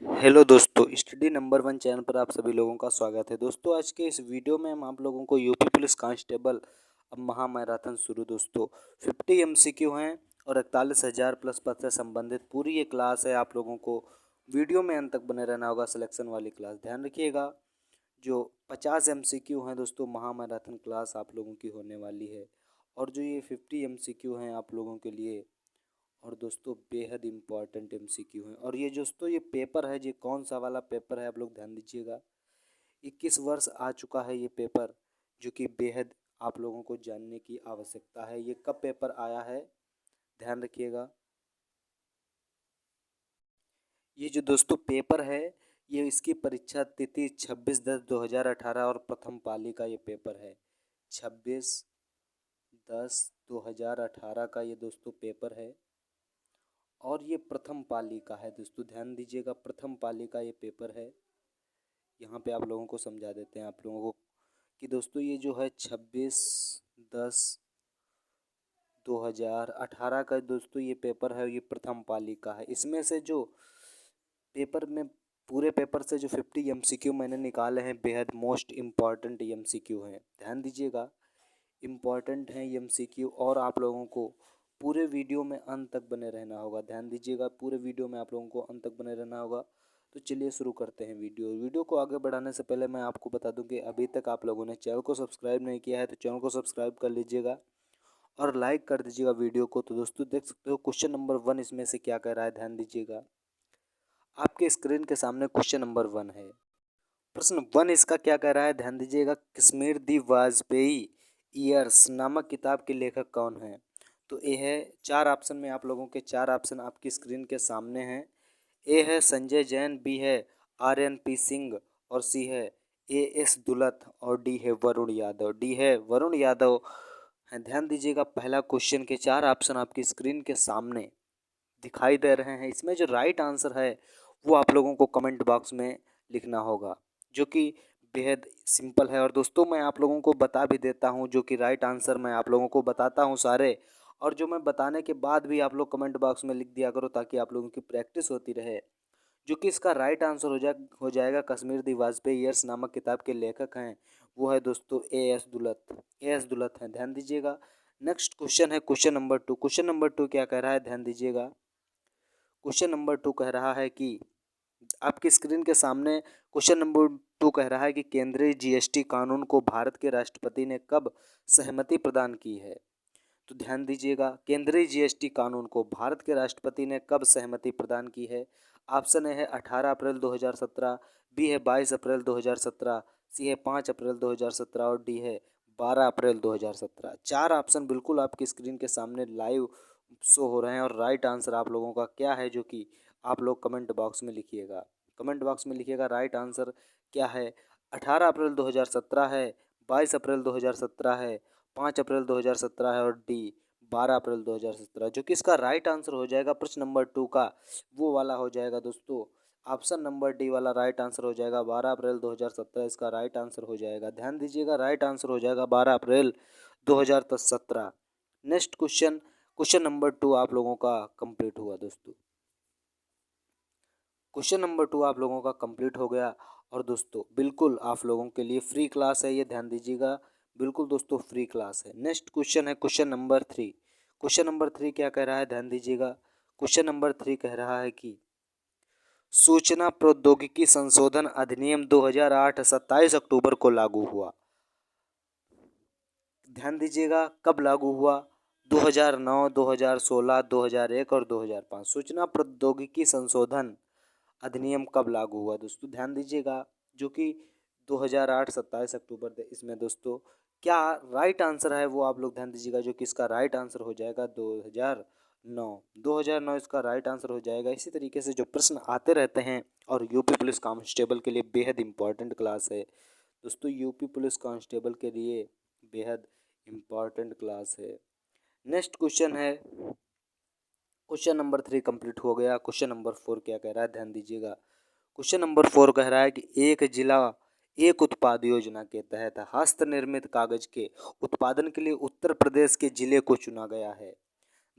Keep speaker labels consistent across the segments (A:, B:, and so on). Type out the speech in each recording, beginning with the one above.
A: Hello दोस्तों, study number one channel पर आप सभी लोगों का स्वागत है। दोस्तों, आज के इस वीडियो में हम आप लोगों को यूपी पुलिस कांस्टेबल अब महा मैराथन शुरू। दोस्तों 50 एमसीक्यू हैं और 41,000 प्लस पद से संबंधित पूरी ये क्लास है। आप लोगों को वीडियो में अंत तक बने रहना होगा। सिलेक्शन वाली क्लास ध्यान रखिएगा। जो 50 एमसीक्यू हैं दोस्तों, महा मैराथन क्लास आप लोगों की होने वाली है। और जो ये 50 एमसीक्यू हैं आप लोगों के लिए, और दोस्तों बेहद इम्पॉर्टेंट एमसीक्यू हैं। और ये दोस्तों ये पेपर है, ये कौन सा वाला पेपर है आप लोग ध्यान दीजिएगा। 21 वर्ष आ चुका है ये पेपर, जो कि बेहद आप लोगों को जानने की आवश्यकता है। ये कब पेपर आया है ध्यान रखिएगा। ये जो दोस्तों पेपर है, ये इसकी परीक्षा तिथि 26/10/2018 और प्रथम पाली का ये पेपर है। 26/10/2018 का ये दोस्तों पेपर है और ये प्रथम पाली का है। दोस्तों ध्यान दीजिएगा, प्रथम पाली का ये पेपर है। यहाँ पे आप लोगों को समझा देते हैं आप लोगों को कि दोस्तों ये जो है 26/10/2018 का दोस्तों ये पेपर है, ये प्रथम पाली का है। इसमें से जो पेपर में पूरे पेपर से जो 50 एमसीक्यू मैंने निकाले हैं, बेहद मोस्ट इम्पॉर्टेंट एमसीक्यू हैं। ध्यान दीजिएगा, इम्पॉर्टेंट हैं एमसीक्यू और आप लोगों को पूरे वीडियो में अंत तक बने रहना होगा। ध्यान दीजिएगा, पूरे वीडियो में आप लोगों को अंत तक बने रहना होगा। तो चलिए शुरू करते हैं वीडियो को आगे बढ़ाने से पहले मैं आपको बता दूं कि अभी तक आप लोगों ने चैनल को सब्सक्राइब नहीं किया है तो चैनल को सब्सक्राइब कर लीजिएगा और लाइक कर दीजिएगा वीडियो को। तो दोस्तों देख सकते हो क्वेश्चन नंबर 1 इसमें से क्या कह रहा है, ध्यान दीजिएगा। आपके स्क्रीन के सामने क्वेश्चन नंबर 1 है। प्रश्न 1 इसका क्या कह रहा है, ध्यान दीजिएगा। कश्मीर दी वाजपेयी ईयर्स नामक किताब के लेखक कौन है। तो ए है, चार ऑप्शन में आप लोगों के चार ऑप्शन आपकी स्क्रीन के सामने हैं। ए है संजय जैन, बी है RNP सिंह और सी है AS दुलत और डी है वरुण यादव। डी है वरुण यादव है। ध्यान दीजिएगा, पहला क्वेश्चन के चार ऑप्शन आपकी स्क्रीन के सामने दिखाई दे रहे हैं। इसमें जो राइट आंसर है वो आप लोगों को कमेंट बॉक्स में लिखना होगा, जो कि बेहद सिंपल है। और दोस्तों मैं आप लोगों को बता भी देता हूँ, जो कि राइट आंसर मैं आप लोगों को बताता हूँ सारे, और जो मैं बताने के बाद भी आप लोग कमेंट बॉक्स में लिख दिया करो ताकि आप लोगों की प्रैक्टिस होती रहे। जो कि इसका राइट आंसर हो जाएगा, कश्मीर दी वाजपेयी ईयर्स नामक किताब के लेखक हैं वो है दोस्तों AS दुलत। AS दुलत हैं, ध्यान दीजिएगा। नेक्स्ट क्वेश्चन है क्वेश्चन नंबर 2। क्वेश्चन नंबर 2 क्या कह रहा है, ध्यान दीजिएगा। क्वेश्चन नंबर 2 कह रहा है कि आपकी स्क्रीन के सामने क्वेश्चन नंबर 2 कह रहा है कि केंद्रीय GST कानून को भारत के राष्ट्रपति ने कब सहमति प्रदान की है। तो ध्यान दीजिएगा, केंद्रीय GST कानून को भारत के राष्ट्रपति ने कब सहमति प्रदान की है। ऑप्शन ए है 18 अप्रैल 2017, बी है 22 अप्रैल 2017, सी है 5 अप्रैल 2017 और डी है 12 अप्रैल 2017। चार ऑप्शन बिल्कुल आपकी स्क्रीन के सामने लाइव शो हो रहे हैं और राइट आंसर आप लोगों का क्या है, जो कि आप लोग कमेंट बॉक्स में लिखिएगा। कमेंट बॉक्स में लिखिएगा राइट आंसर क्या है। 18 अप्रैल 2017 है, 22 अप्रैल 2017 है, 5 अप्रैल 2017 है और डी 12 अप्रैल 2017। जो कि इसका राइट आंसर हो जाएगा प्रश्न नंबर 2 का, वो वाला हो जाएगा दोस्तों। ऑप्शन नंबर डी वाला राइट आंसर हो जाएगा। 12 अप्रैल 2017 इसका राइट आंसर हो जाएगा। ध्यान दीजिएगा, राइट आंसर हो जाएगा 12 अप्रैल 2017। नेक्स्ट क्वेश्चन, क्वेश्चन नंबर 2 आप लोगों का कंप्लीट हुआ दोस्तों। क्वेश्चन नंबर 2 आप लोगों का कंप्लीट हो गया। और दोस्तों बिल्कुल आप लोगों के लिए फ्री क्लास है ये, ध्यान दीजिएगा। बिल्कुल दोस्तों फ्री क्लास है। नेक्स्ट क्वेश्चन है क्वेश्चन नंबर 3। क्वेश्चन नंबर 3 क्या कह रहा है, ध्यान दीजिएगा। क्वेश्चन नंबर 3 कह रहा है कि सूचना प्रौद्योगिकी संशोधन अधिनियम 2008 27 अक्टूबर को लागू हुआ। ध्यान दीजिएगा, कब लागू हुआ। 2009, 2016, 2001 और 2005। सूचना प्रौद्योगिकी संशोधन अधिनियम कब लागू हुआ दोस्तों, ध्यान दीजिएगा। जो कि 2008 27 अक्टूबर। इसमें दोस्तों क्या राइट आंसर है वो आप लोग ध्यान दीजिएगा, जो कि इसका राइट आंसर हो जाएगा 2009। 2009 इसका राइट आंसर हो जाएगा। इसी तरीके से जो प्रश्न आते रहते हैं, और यूपी पुलिस कांस्टेबल के लिए बेहद इंपॉर्टेंट क्लास है दोस्तों। यूपी पुलिस कांस्टेबल के लिए बेहद इम्पॉर्टेंट क्लास है। नेक्स्ट क्वेश्चन है, क्वेश्चन नंबर 3 कंप्लीट हो गया। क्वेश्चन नंबर 4 क्या कह रहा है, ध्यान दीजिएगा। क्वेश्चन नंबर 4 कह रहा है कि एक जिला एक उत्पाद योजना के तहत हस्त निर्मित कागज के उत्पादन के लिए उत्तर प्रदेश के जिले को चुना गया है।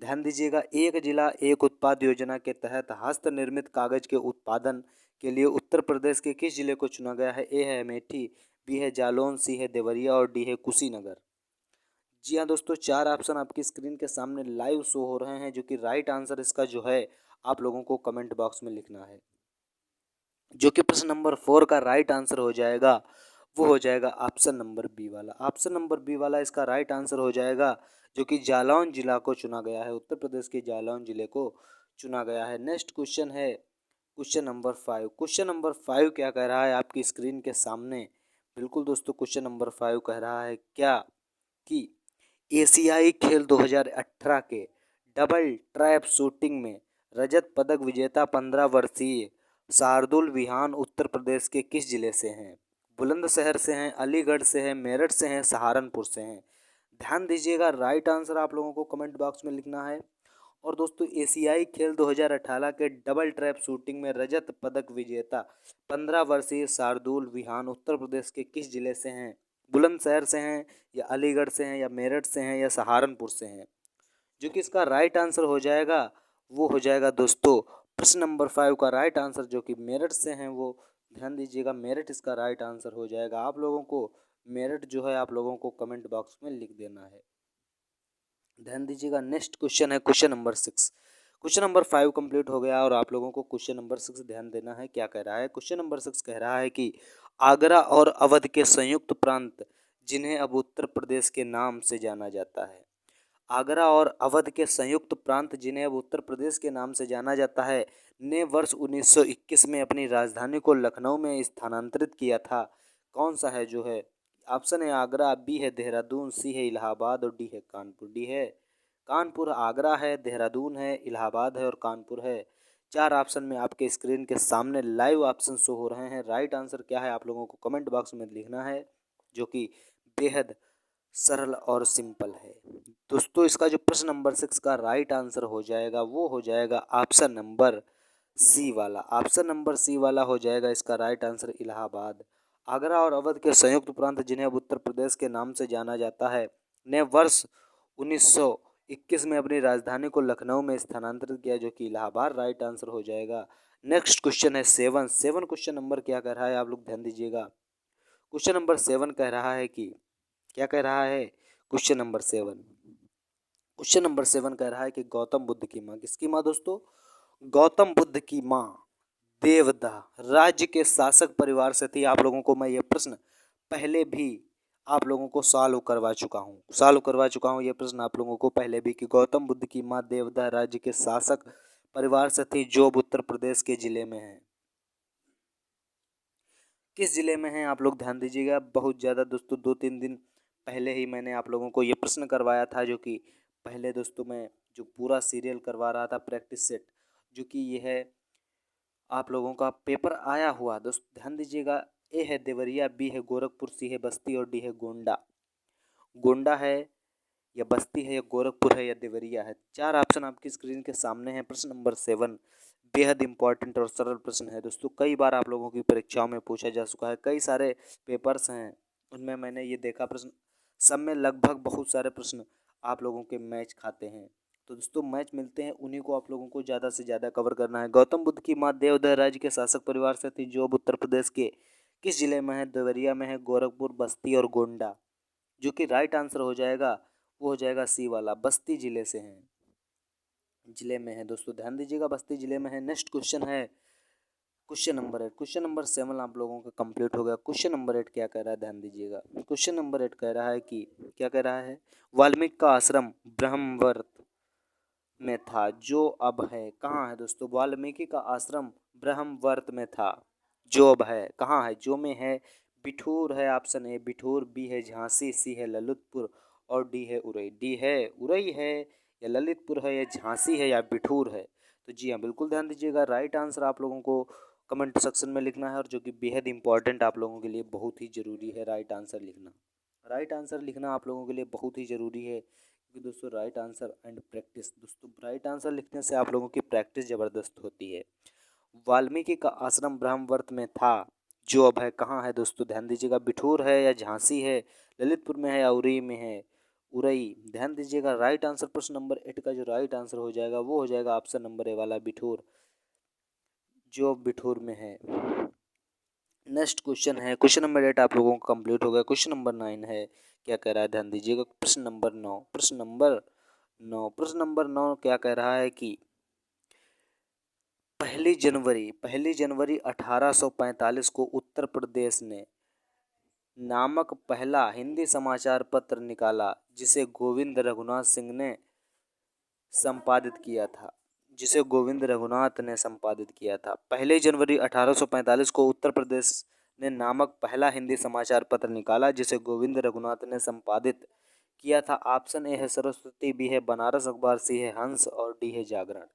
A: ध्यान दीजिएगा, एक जिला एक उत्पाद योजना के तहत हस्त निर्मित कागज के उत्पादन के लिए उत्तर प्रदेश के किस जिले को चुना गया है? ए है अमेठी, बी है जालौन, सी है देवरिया और डी है कुशीनगर। जी हाँ दोस्तों, चार ऑप्शन आपकी स्क्रीन के सामने लाइव शो हो रहे हैं, जो कि राइट आंसर इसका जो है आप लोगों को कमेंट बॉक्स में लिखना है। जो कि प्रश्न नंबर 4 का राइट आंसर हो जाएगा, वो हो जाएगा ऑप्शन नंबर बी वाला। ऑप्शन नंबर बी वाला इसका राइट आंसर हो जाएगा, जो कि जालौन जिला को चुना गया है, उत्तर प्रदेश के जालौन जिले को चुना गया है। नेक्स्ट क्वेश्चन है क्वेश्चन नंबर 5। क्वेश्चन नंबर 5 क्या कह रहा है आपकी स्क्रीन के सामने? बिल्कुल दोस्तों, क्वेश्चन नंबर 5 कह रहा है क्या कि एशियाई खेल 2018 के डबल ट्रैप शूटिंग में रजत पदक विजेता 15 वर्षीय शार्दुल विहान उत्तर प्रदेश के किस जिले से हैं? बुलंदशहर से हैं, अलीगढ़ से हैं, मेरठ से हैं, सहारनपुर से हैं। ध्यान दीजिएगा, राइट आंसर आप लोगों को कमेंट बॉक्स में लिखना है। और दोस्तों, एशियाई खेल 2018 के डबल ट्रैप शूटिंग में रजत पदक विजेता 15 वर्षीय शार्दुल विहान उत्तर प्रदेश के किस जिले से हैं? बुलंदशहर से हैं, या अलीगढ़ से हैं, या मेरठ से हैं, या सहारनपुर से हैं। जो कि इसका राइट आंसर हो जाएगा, वो हो जाएगा दोस्तों प्रश्न नंबर 5 का राइट आंसर, जो कि मेरठ से हैं वो। ध्यान दीजिएगा, मेरठ इसका राइट आंसर हो जाएगा। आप लोगों को मेरठ जो है आप लोगों को कमेंट बॉक्स में लिख देना है। ध्यान दीजिएगा, नेक्स्ट क्वेश्चन है question number 6। Question number 5 complete हो गया और आप लोगों को क्वेश्चन नंबर 6 ध्यान देना है। क्या कह रहा है क्वेश्चन नंबर 6? कह रहा है कि आगरा और अवध के संयुक्त प्रांत, जिन्हें अब उत्तर प्रदेश के नाम से जाना जाता है। आगरा और अवध के संयुक्त प्रांत, जिन्हें अब उत्तर प्रदेश के नाम से जाना जाता है, ने वर्ष 1921 में अपनी राजधानी को लखनऊ में स्थानांतरित किया था। कौन सा है जो है? ऑप्शन है आगरा, बी है देहरादून, सी है इलाहाबाद और डी है कानपुर। डी है कानपुर। आगरा है, देहरादून है, इलाहाबाद है और कानपुर है। चार ऑप्शन में आपके स्क्रीन के सामने लाइव ऑप्शन शो हो रहे हैं। राइट आंसर क्या है आप लोगों को कमेंट बॉक्स में लिखना है, जो कि बेहद सरल और सिंपल है। दोस्तों, इसका जो प्रश्न नंबर 6 का राइट आंसर हो जाएगा, वो हो जाएगा ऑप्शन नंबर सी वाला। ऑप्शन नंबर सी वाला हो जाएगा इसका राइट आंसर, इलाहाबाद। आगरा और अवध के संयुक्त प्रांत, जिन्हें अब उत्तर प्रदेश के नाम से जाना जाता है, ने वर्ष 1921 में अपनी राजधानी को लखनऊ में स्थानांतरित किया, जो कि इलाहाबाद राइट आंसर हो जाएगा। नेक्स्ट क्वेश्चन है 7 क्वेश्चन नंबर क्या कह रहा है आप लोग ध्यान दीजिएगा। क्वेश्चन नंबर 7 कह रहा है कि क्या कह रहा है क्वेश्चन नंबर 7? क्वेश्चन नंबर 7 कह रहा है कि गौतम बुद्ध की माँ, किसकी माँ दोस्तों? गौतम बुद्ध की माँ देवदा राज्य के शासक परिवार से थी। आप लोगों को मैं ये प्रश्न पहले भी आप लोगों को सॉल्व करवा चुका हूँ ये प्रश्न आप लोगों को पहले भी, कि गौतम बुद्ध की माँ देवदा राज्य के शासक परिवार से थी, जो अब उत्तर प्रदेश के जिले में है। किस जिले में है आप लोग ध्यान दीजिएगा। बहुत ज़्यादा दोस्तों, 2-3 दिन पहले ही मैंने आप लोगों को ये प्रश्न करवाया था, जो कि पहले दोस्तों मैं जो पूरा सीरियल करवा रहा था प्रैक्टिस सेट, जो कि ये है आप लोगों का पेपर आया हुआ। दोस्त ध्यान दीजिएगा, ए है देवरिया, बी है गोरखपुर, सी है बस्ती और डी है गोंडा। गोंडा है या बस्ती है या गोरखपुर है या देवरिया है। चार ऑप्शन आपकी स्क्रीन के सामने हैं। प्रश्न नंबर 7 बेहद इंपॉर्टेंट और सरल प्रश्न है दोस्तों। कई बार आप लोगों की परीक्षाओं में पूछा जा चुका है। कई सारे पेपर्स हैं, उनमें मैंने ये देखा प्रश्न, सब में लगभग बहुत सारे प्रश्न आप लोगों के मैच खाते हैं। तो दोस्तों, मैच मिलते हैं उन्हीं को आप लोगों को ज़्यादा से ज़्यादा कवर करना है। गौतम बुद्ध की माँ देवदा राज्य के शासक परिवार से थी, जो अब उत्तर प्रदेश के किस जिले में है? देवरिया में है, गोरखपुर, बस्ती और गोंडा। जो कि राइट आंसर हो जाएगा, वो हो जाएगा सी वाला, बस्ती जिले से हैं, जिले में है दोस्तों। ध्यान दीजिएगा, बस्ती जिले में है। नेक्स्ट क्वेश्चन है क्वेश्चन नंबर 8। क्वेश्चन नंबर 7 आप लोगों का कंप्लीट हो गया। क्वेश्चन नंबर 8 क्या कह रहा है ध्यान दीजिएगा। क्वेश्चन नंबर 8 कह रहा है कि क्या कह रहा है? वाल्मीकि का आश्रम ब्रह्मवर्त में था, जो अब है कहाँ है दोस्तों? वाल्मीकि का आश्रम ब्रह्मवर्त में था, जो अब है कहाँ है? जो में है बिठूर है, ऑप्शन ए बिठूर, बी है झांसी, सी है ललितपुर और डी है उरई। डी है उरई है, या ललितपुर है, या झांसी है, या बिठूर है। तो जी हाँ, बिल्कुल ध्यान दीजिएगा, राइट आंसर आप लोगों को कमेंट सेक्शन में लिखना है, और जो कि बेहद इंपॉर्टेंट आप लोगों के लिए बहुत ही ज़रूरी है राइट आंसर लिखना। राइट आंसर लिखना आप लोगों के लिए बहुत ही ज़रूरी है, क्योंकि दोस्तों राइट आंसर एंड प्रैक्टिस, दोस्तों राइट आंसर लिखने से आप लोगों की प्रैक्टिस ज़बरदस्त होती है। वाल्मीकि का आश्रम ब्रह्मवर्त में था, जो अब है कहाँ है दोस्तों? ध्यान दीजिएगा, बिठूर है या झांसी है, ललितपुर में है या उरी में है? उरई। ध्यान दीजिएगा राइट आंसर प्रश्न नंबर 8 का जो राइट आंसर हो जाएगा वो हो जाएगा ऑप्शन नंबर ए वाला बिठूर, जो बिठूर में है। नेक्स्ट क्वेश्चन है, क्वेश्चन नंबर 8 आप लोगों को कंप्लीट हो गया। क्वेश्चन नंबर 9 है, क्या कह रहा है ध्यान दीजिएगा। प्रश्न नंबर 9, प्रश्न नंबर 9 क्या कह रहा है कि पहली जनवरी 1845 को उत्तर प्रदेश ने नामक पहला हिंदी समाचार पत्र निकाला जिसे गोविंद रघुनाथ सिंह ने संपादित किया था, जिसे गोविंद रघुनाथ ने संपादित किया था। पहली जनवरी 1845 को उत्तर प्रदेश ने नामक पहला हिंदी समाचार पत्र निकाला जिसे गोविंद रघुनाथ ने संपादित किया था। ऑप्शन ए है सरस्वती, बी है बनारस अखबार, सी है हंस और डी है जागरण,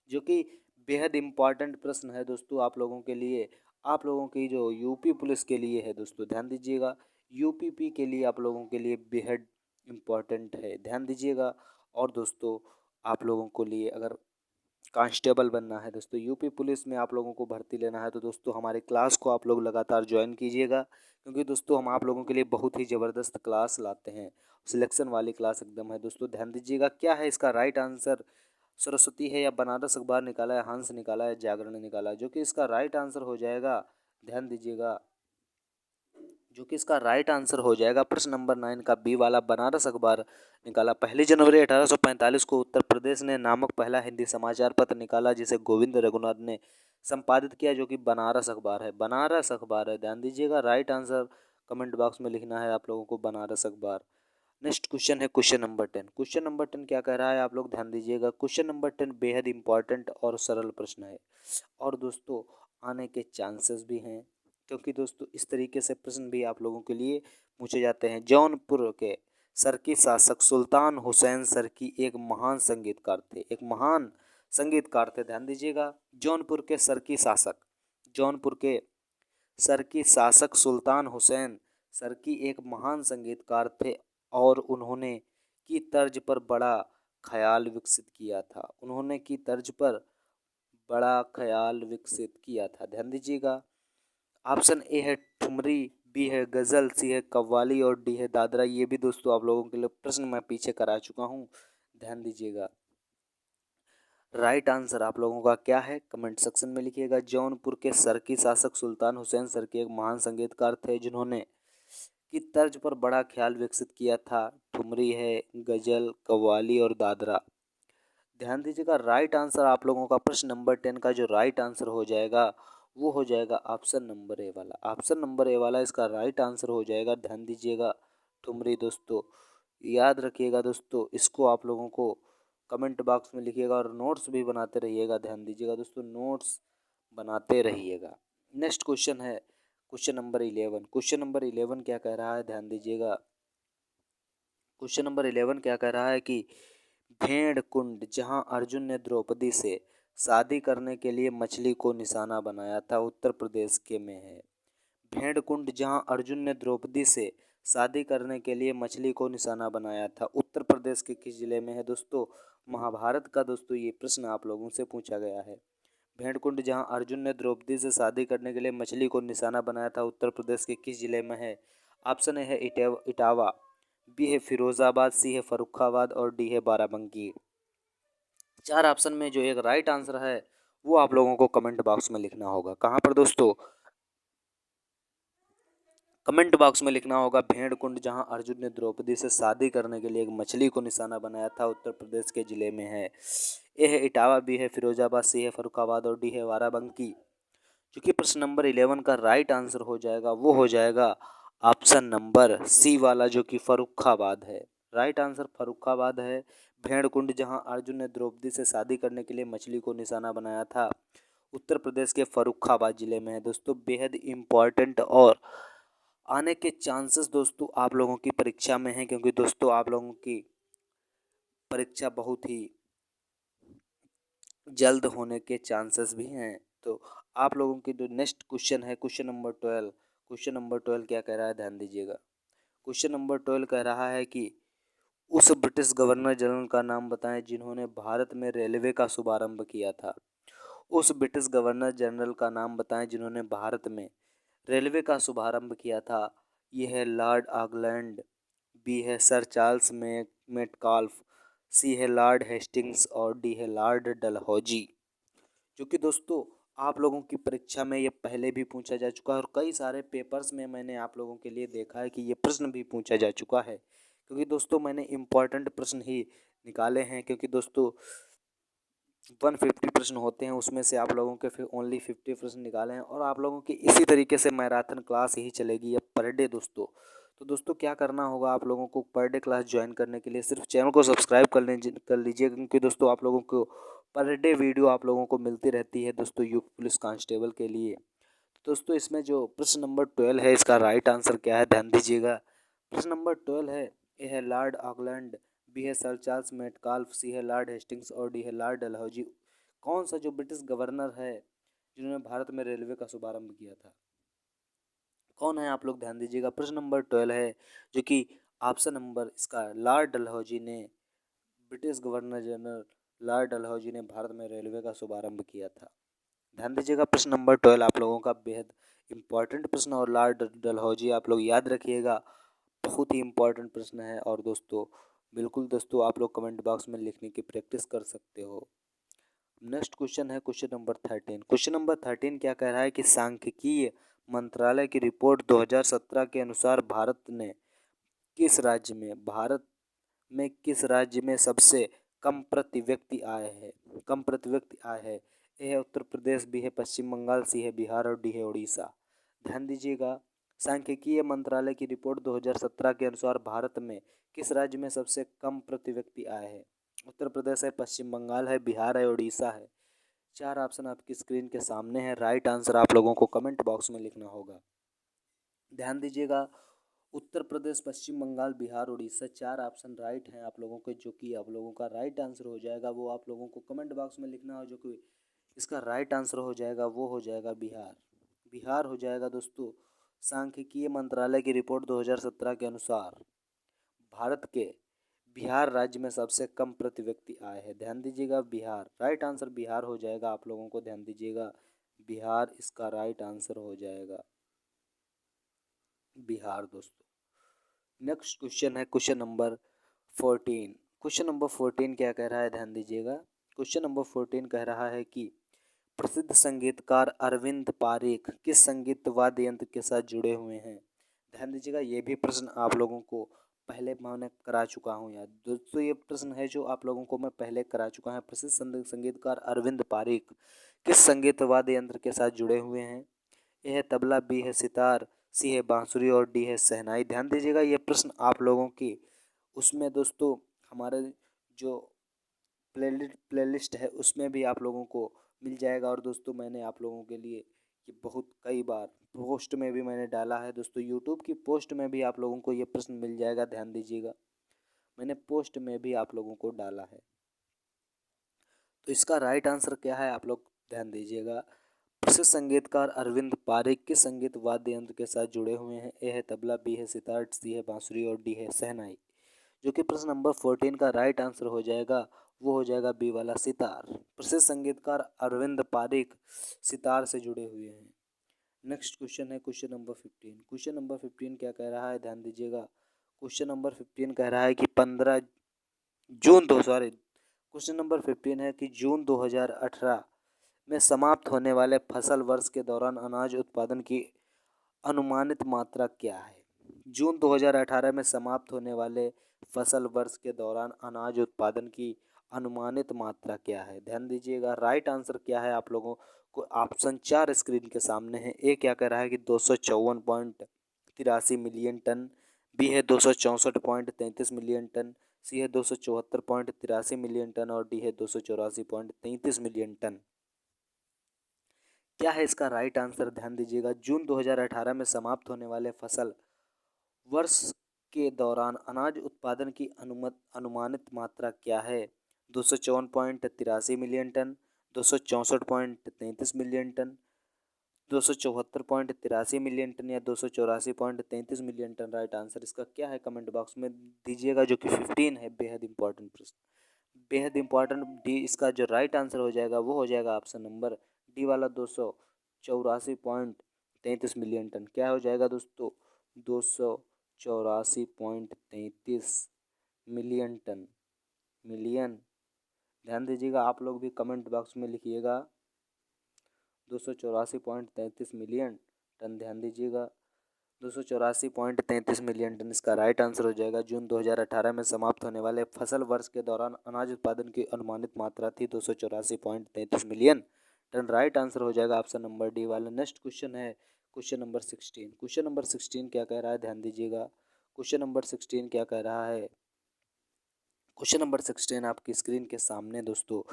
A: जो कि बेहद इम्पॉर्टेंट प्रश्न है दोस्तों आप लोगों के लिए, आप लोगों की जो यूपी पुलिस के लिए है दोस्तों। ध्यान दीजिएगा यूपीपी के लिए आप लोगों के लिए बेहद इम्पॉर्टेंट है, ध्यान दीजिएगा। और दोस्तों आप लोगों को लिए अगर कांस्टेबल बनना है दोस्तों, यूपी पुलिस में आप लोगों को भर्ती लेना है तो दोस्तों हमारे क्लास को आप लोग लगातार ज्वाइन कीजिएगा, क्योंकि दोस्तों हम आप लोगों के लिए बहुत ही ज़बरदस्त क्लास लाते हैं, सिलेक्शन वाली क्लास एकदम है दोस्तों। ध्यान दीजिएगा क्या है इसका राइट आंसर, सरस्वती है या बनारस अखबार निकाला है, हंस निकाला है, जागरण निकाला है, जो कि इसका राइट आंसर हो जाएगा। ध्यान दीजिएगा जो कि इसका राइट आंसर हो जाएगा प्रश्न नंबर 9 का बी वाला बनारस अखबार निकाला। पहली जनवरी 1845 को उत्तर प्रदेश ने नामक पहला हिंदी समाचार पत्र निकाला जिसे गोविंद रघुनाथ ने संपादित किया, जो कि बनारस अखबार है, बनारस अखबार है। ध्यान दीजिएगा राइट आंसर कमेंट बॉक्स में लिखना है आप लोगों को, बनारस अखबार। नेक्स्ट क्वेश्चन है क्वेश्चन नंबर 10। क्वेश्चन नंबर 10 क्या कह रहा है आप लोग ध्यान दीजिएगा। क्वेश्चन नंबर 10 बेहद इंपॉर्टेंट और सरल प्रश्न है, और दोस्तों आने के चांसेस भी हैं, क्योंकि दोस्तों इस तरीके से प्रश्न भी आप लोगों के लिए पूछे जाते हैं। जौनपुर के सरकी शासक सुल्तान हुसैन सरकी एक महान संगीतकार थे, एक महान संगीतकार थे। ध्यान दीजिएगा जौनपुर के सरकी शासक सुल्तान हुसैन सरकी एक महान संगीतकार थे और उन्होंने की तर्ज पर बड़ा ख्याल विकसित किया था, उन्होंने की तर्ज पर बड़ा ख्याल विकसित किया था। ध्यान दीजिएगा ऑप्शन ए है ठुमरी, बी है गज़ल, सी है कव्वाली और डी है दादरा। ये भी दोस्तों आप लोगों के लिए प्रश्न मैं पीछे करा चुका हूँ। ध्यान दीजिएगा राइट आंसर आप लोगों का क्या है कमेंट सेक्शन में लिखिएगा। जौनपुर के सरकी शासक सुल्तान हुसैन सरकी एक महान संगीतकार थे जिन्होंने की तर्ज पर बड़ा ख्याल विकसित किया था। ठुमरी है, गज़ल, कव्वाली और दादरा। ध्यान दीजिएगा राइट आंसर आप लोगों का प्रश्न नंबर 10 का जो राइट आंसर हो जाएगा वो हो जाएगा ऑप्शन नंबर ए वाला, ऑप्शन नंबर ए वाला इसका राइट आंसर हो जाएगा। ध्यान दीजिएगा ठुमरी दोस्तों, याद रखिएगा दोस्तों, इसको आप लोगों को कमेंट बॉक्स में लिखिएगा और नोट्स भी बनाते रहिएगा। ध्यान दीजिएगा दोस्तों नोट्स बनाते रहिएगा। नेक्स्ट क्वेश्चन है क्वेश्चन नंबर 11। क्वेश्चन नंबर 11 क्या कह रहा है ध्यान दीजिएगा। क्वेश्चन नंबर 11 क्या कह रहा है कि भेड़ कुंड जहां अर्जुन ने द्रौपदी से शादी करने के लिए मछली को निशाना बनाया था उत्तर प्रदेश के में है। भेड़ कुंड जहां अर्जुन ने द्रौपदी से शादी करने के लिए मछली को निशाना बनाया था उत्तर प्रदेश के किस जिले में है दोस्तों। महाभारत का दोस्तों ये प्रश्न आप लोगों से पूछा गया है। भेड़ कुंड जहां अर्जुन ने द्रौपदी से शादी करने के लिए मछली को निशाना बनाया था उत्तर प्रदेश के किस जिले में है। ऑप्शन ए है इटावा, बी है फिरोजाबाद, सी है फरुखाबाद और डी है बाराबंकी। चार ऑप्शन में जो एक राइट आंसर है वो आप लोगों को कमेंट बॉक्स में लिखना होगा। कहाँ पर दोस्तों कमेंट बॉक्स में लिखना होगा भेड़ कुंड जहां अर्जुन ने द्रौपदी से शादी करने के लिए एक मछली को निशाना बनाया था उत्तर प्रदेश के जिले में है। ए है इटावा, बी है फिरोजाबाद, सी है फरुखाबाद और डी है बाराबंकी। जो कि प्रश्न नंबर 11 का राइट आंसर हो जाएगा वो हो जाएगा ऑप्शन नंबर सी वाला, जो कि फरुखाबाद है। राइट आंसर फरुखाबाद है। भेड़ कुंड जहां अर्जुन ने द्रौपदी से शादी करने के लिए मछली को निशाना बनाया था उत्तर प्रदेश के फरुखाबाद जिले में है दोस्तों। बेहद इम्पॉर्टेंट और आने के चांसेस दोस्तों आप लोगों की परीक्षा में है, क्योंकि दोस्तों आप लोगों की परीक्षा बहुत ही जल्द होने के चांसेस भी हैं। तो आप लोगों की जो नेक्स्ट क्वेश्चन है क्वेश्चन नंबर 12। क्वेश्चन नंबर 12 क्या कह रहा है ध्यान दीजिएगा। क्वेश्चन नंबर 12 कह रहा है कि उस ब्रिटिश गवर्नर जनरल का नाम बताएं जिन्होंने भारत में रेलवे का शुभारंभ किया था। उस ब्रिटिश गवर्नर जनरल का नाम बताएं जिन्होंने भारत में रेलवे का शुभारंभ किया था। यह है लॉर्ड ऑकलैंड, बी है सर चार्ल्स मेटकाल्फ, सी है लॉर्ड हेस्टिंग्स और डी है लॉर्ड डलहौजी। जो कि दोस्तों आप लोगों की परीक्षा में ये पहले भी पूछा जा चुका है और कई सारे पेपर्स में मैंने आप लोगों के लिए देखा है कि ये प्रश्न भी पूछा जा चुका है, क्योंकि दोस्तों मैंने इम्पॉर्टेंट प्रश्न ही निकाले हैं। क्योंकि दोस्तों 150 प्रश्न होते हैं, उसमें से आप लोगों के फिर ओनली 50 प्रश्न निकाले हैं और आप लोगों की इसी तरीके से मैराथन क्लास ही चलेगी अब पर डे दोस्तों। तो दोस्तों क्या करना होगा आप लोगों को पर डे क्लास ज्वाइन करने के लिए, सिर्फ चैनल को सब्सक्राइब कर लीजिए, क्योंकि दोस्तों आप लोगों को पर डे वीडियो आप लोगों को मिलती रहती है दोस्तों यूपी पुलिस कांस्टेबल के लिए। दोस्तों इसमें जो प्रश्न नंबर 12 है, इसका राइट आंसर क्या है, ध्यान दीजिएगा। प्रश्न नंबर 12 है, ए है लॉर्ड ऑकलैंड, बी है सर चार्ल्स मेटकाल्फ, सी है लॉर्ड हेस्टिंग्स और डी है लॉर्ड डलहौजी। कौन सा जो ब्रिटिश गवर्नर है जिन्होंने भारत में रेलवे का शुभारंभ किया था, कौन है आप लोग ध्यान दीजिएगा। प्रश्न नंबर 12 है, जो कि ऑप्शन नंबर इसका लॉर्ड डलहौजी ने, British governor general Lord Dalhousie ने भारत में रेलवे का शुभारंभ किया था। ध्यान दीजिएगा प्रश्न नंबर 12 आप लोगों का बेहद इंपॉर्टेंट प्रश्न और लॉर्ड डलहौजी आप लोग याद रखिएगा, बहुत ही इंपॉर्टेंट प्रश्न है। और दोस्तों बिल्कुल दोस्तों आप लोग कमेंट बॉक्स में लिखने की प्रैक्टिस कर सकते हो। नेक्स्ट क्वेश्चन है क्वेश्चन नंबर 13। क्वेश्चन नंबर 13 क्या कह रहा है कि सांख्यिकीय मंत्रालय की रिपोर्ट 2017 के अनुसार भारत में किस राज्य में सबसे कम प्रति व्यक्ति आय है, कम प्रति व्यक्ति आय है। ए है उत्तर प्रदेश, बी है पश्चिम बंगाल, सी है बिहार और डी है उड़ीसा। ध्यान दीजिएगा, सांख्यिकीय मंत्रालय की रिपोर्ट 2017 के अनुसार भारत में किस राज्य में सबसे कम प्रति व्यक्ति आय है। उत्तर प्रदेश है, पश्चिम बंगाल है, बिहार है, उड़ीसा है। चार ऑप्शन आपकी स्क्रीन के सामने है, राइट आंसर आप लोगों को कमेंट बॉक्स में लिखना होगा। ध्यान दीजिएगा, उत्तर प्रदेश, पश्चिम बंगाल, बिहार, उड़ीसा, चार ऑप्शन राइट हैं आप लोगों के। जो कि आप लोगों का राइट आंसर हो जाएगा वो आप लोगों को कमेंट बॉक्स में लिखना हो। जो कि इसका राइट आंसर हो जाएगा वो हो जाएगा बिहार, बिहार हो जाएगा दोस्तों। सांख्यिकीय मंत्रालय की रिपोर्ट 2017 के अनुसार भारत के बिहार राज्य में सबसे कम प्रति व्यक्ति आय है। ध्यान दीजिएगा, बिहार राइट आंसर बिहार हो जाएगा आप लोगों को। ध्यान दीजिएगा, बिहार इसका राइट आंसर हो जाएगा, बिहार दोस्तों। नेक्स्ट क्वेश्चन है क्वेश्चन नंबर 14। क्वेश्चन नंबर 14 क्या कह रहा है, ध्यान दीजिएगा। क्वेश्चन नंबर 14 कह रहा है कि प्रसिद्ध संगीतकार अरविंद पारेख किस संगीत वाद्य यंत्र के साथ जुड़े हुए हैं। ध्यान दीजिएगा, ये भी प्रश्न आप लोगों को पहले मैंने करा चुका हूँ याद दोस्तों। ये प्रश्न है जो आप लोगों को मैं पहले करा चुका है। प्रसिद्ध संगीतकार अरविंद पारेख किस संगीत वाद्य यंत्र के साथ जुड़े हुए हैं। ए है तबला, बी है सितार, सी है बांसुरी और डी है शहनाई। ध्यान दीजिएगा, ये प्रश्न आप लोगों की उसमें दोस्तों हमारे जो प्लेलिस्ट है उसमें भी आप लोगों को मिल जाएगा। और दोस्तों मैंने आप लोगों के लिए ये बहुत कई बार पोस्ट में भी मैंने डाला है दोस्तों, यूट्यूब की पोस्ट में भी आप लोगों को ये प्रश्न मिल जाएगा। ध्यान दीजिएगा, मैंने पोस्ट में भी आप लोगों को डाला है। तो इसका राइट आंसर क्या है आप लोग ध्यान दीजिएगा। प्रसिद्ध संगीतकार अरविंद पारेख किस संगीत वाद्य यंत्र के साथ जुड़े हुए हैं। ए है तबला, बी है सितार, सी है बांसुरी और डी है शहनाई। जो कि प्रश्न नंबर 14 का राइट आंसर हो जाएगा वो हो जाएगा बी वाला सितार। प्रसिद्ध संगीतकार अरविंद पारेख सितार से जुड़े हुए हैं। नेक्स्ट क्वेश्चन है क्वेश्चन नंबर 15। क्वेश्चन नंबर 15 क्या कह रहा है, ध्यान दीजिएगा। क्वेश्चन नंबर 15 कह रहा है कि 15 जून दो सॉरी क्वेश्चन नंबर 15 है कि जून 2018 में समाप्त होने वाले फसल वर्ष के दौरान अनाज उत्पादन की अनुमानित मात्रा क्या है। जून 2018 में समाप्त होने वाले फसल वर्ष के दौरान अनाज उत्पादन की अनुमानित मात्रा क्या है। ध्यान दीजिएगा, राइट आंसर क्या है आप लोगों को ऑप्शन चार स्क्रीन के सामने है। ए क्या कह रहा है कि 254.83 मिलियन टन, बी है 264.33 मिलियन टन, सी है 274.83 मिलियन टन और डी है 284.33 मिलियन टन। क्या है इसका राइट आंसर, ध्यान दीजिएगा। जून 2018 में समाप्त होने वाले फसल वर्ष के दौरान अनाज उत्पादन की अनुमानित मात्रा क्या है। 254.83 million ton, 264.33 million ton, 274.83 million ton या 284.33 मिलियन टन। राइट आंसर इसका क्या है कमेंट बॉक्स में दीजिएगा। जो कि 15 है, बेहद इंपॉर्टेंट प्रश्न, बेहद इंपॉर्टेंट। डी इसका जो राइट आंसर हो जाएगा वो हो जाएगा ऑप्शन नंबर डी वाला 284.33 मिलियन टन। क्या हो जाएगा दोस्तों, 284 284.33 मिलियन टन। मिलियन, ध्यान दीजिएगा, आप लोग भी कमेंट बॉक्स में लिखिएगा 284.33 मिलियन टन। ध्यान दीजिएगा 284.33 मिलियन टन इसका राइट आंसर हो जाएगा। जून 2018 में समाप्त होने वाले फसल वर्ष के दौरान अनाज उत्पादन की अनुमानित मात्रा थी 284.33 मिलियन टन। राइट आंसर हो जाएगा ऑप्शन नंबर डी वाला। नेक्स्ट क्वेश्चन है क्वेश्चन नंबर 16। क्वेश्चन नंबर 16 क्या कह रहा है, ध्यान दीजिएगा। क्वेश्चन नंबर 16 क्या कह रहा है, क्वेश्चन नंबर 16 आपकी स्क्रीन के सामने दोस्तों।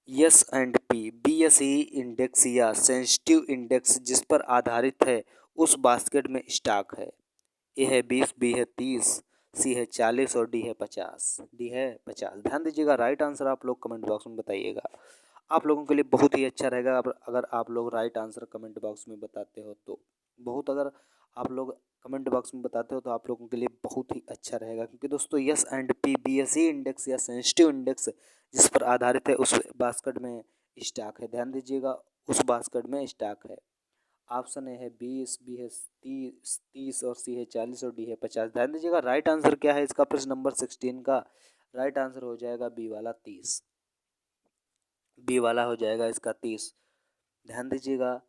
A: S and P BSE index या सेंसिटिव इंडेक्स जिस पर आधारित है उस बास्केट में स्टॉक है। ए है 20, बी है 30, सी है 40 और डी है 50। डी है 50। ध्यान दीजिएगा, राइट आंसर आप लोग कमेंट बॉक्स में बताइएगा। आप लोगों के लिए बहुत ही अच्छा रहेगा अगर आप लोग राइट आंसर कमेंट बॉक्स में बताते हो तो। अगर आप लोग कमेंट बॉक्स में बताते हो तो आप लोगों के लिए बहुत ही अच्छा रहेगा, क्योंकि दोस्तों S and P BSE index या सेंसिटिव इंडेक्स जिस पर आधारित है उस बास्केट में स्टॉक है। ध्यान दीजिएगा, उस बास्केट में स्टॉक है। ऑप्शन ए है 20, बी है 30 और सी है 40 और डी है 50। ध्यान दीजिएगा, राइट आंसर क्या है इसका प्रश्न नंबर 16 का। राइट आंसर हो जाएगा बी वाला 30। बी वाला हो जाएगा इसका 30। ध्यान दीजिएगा,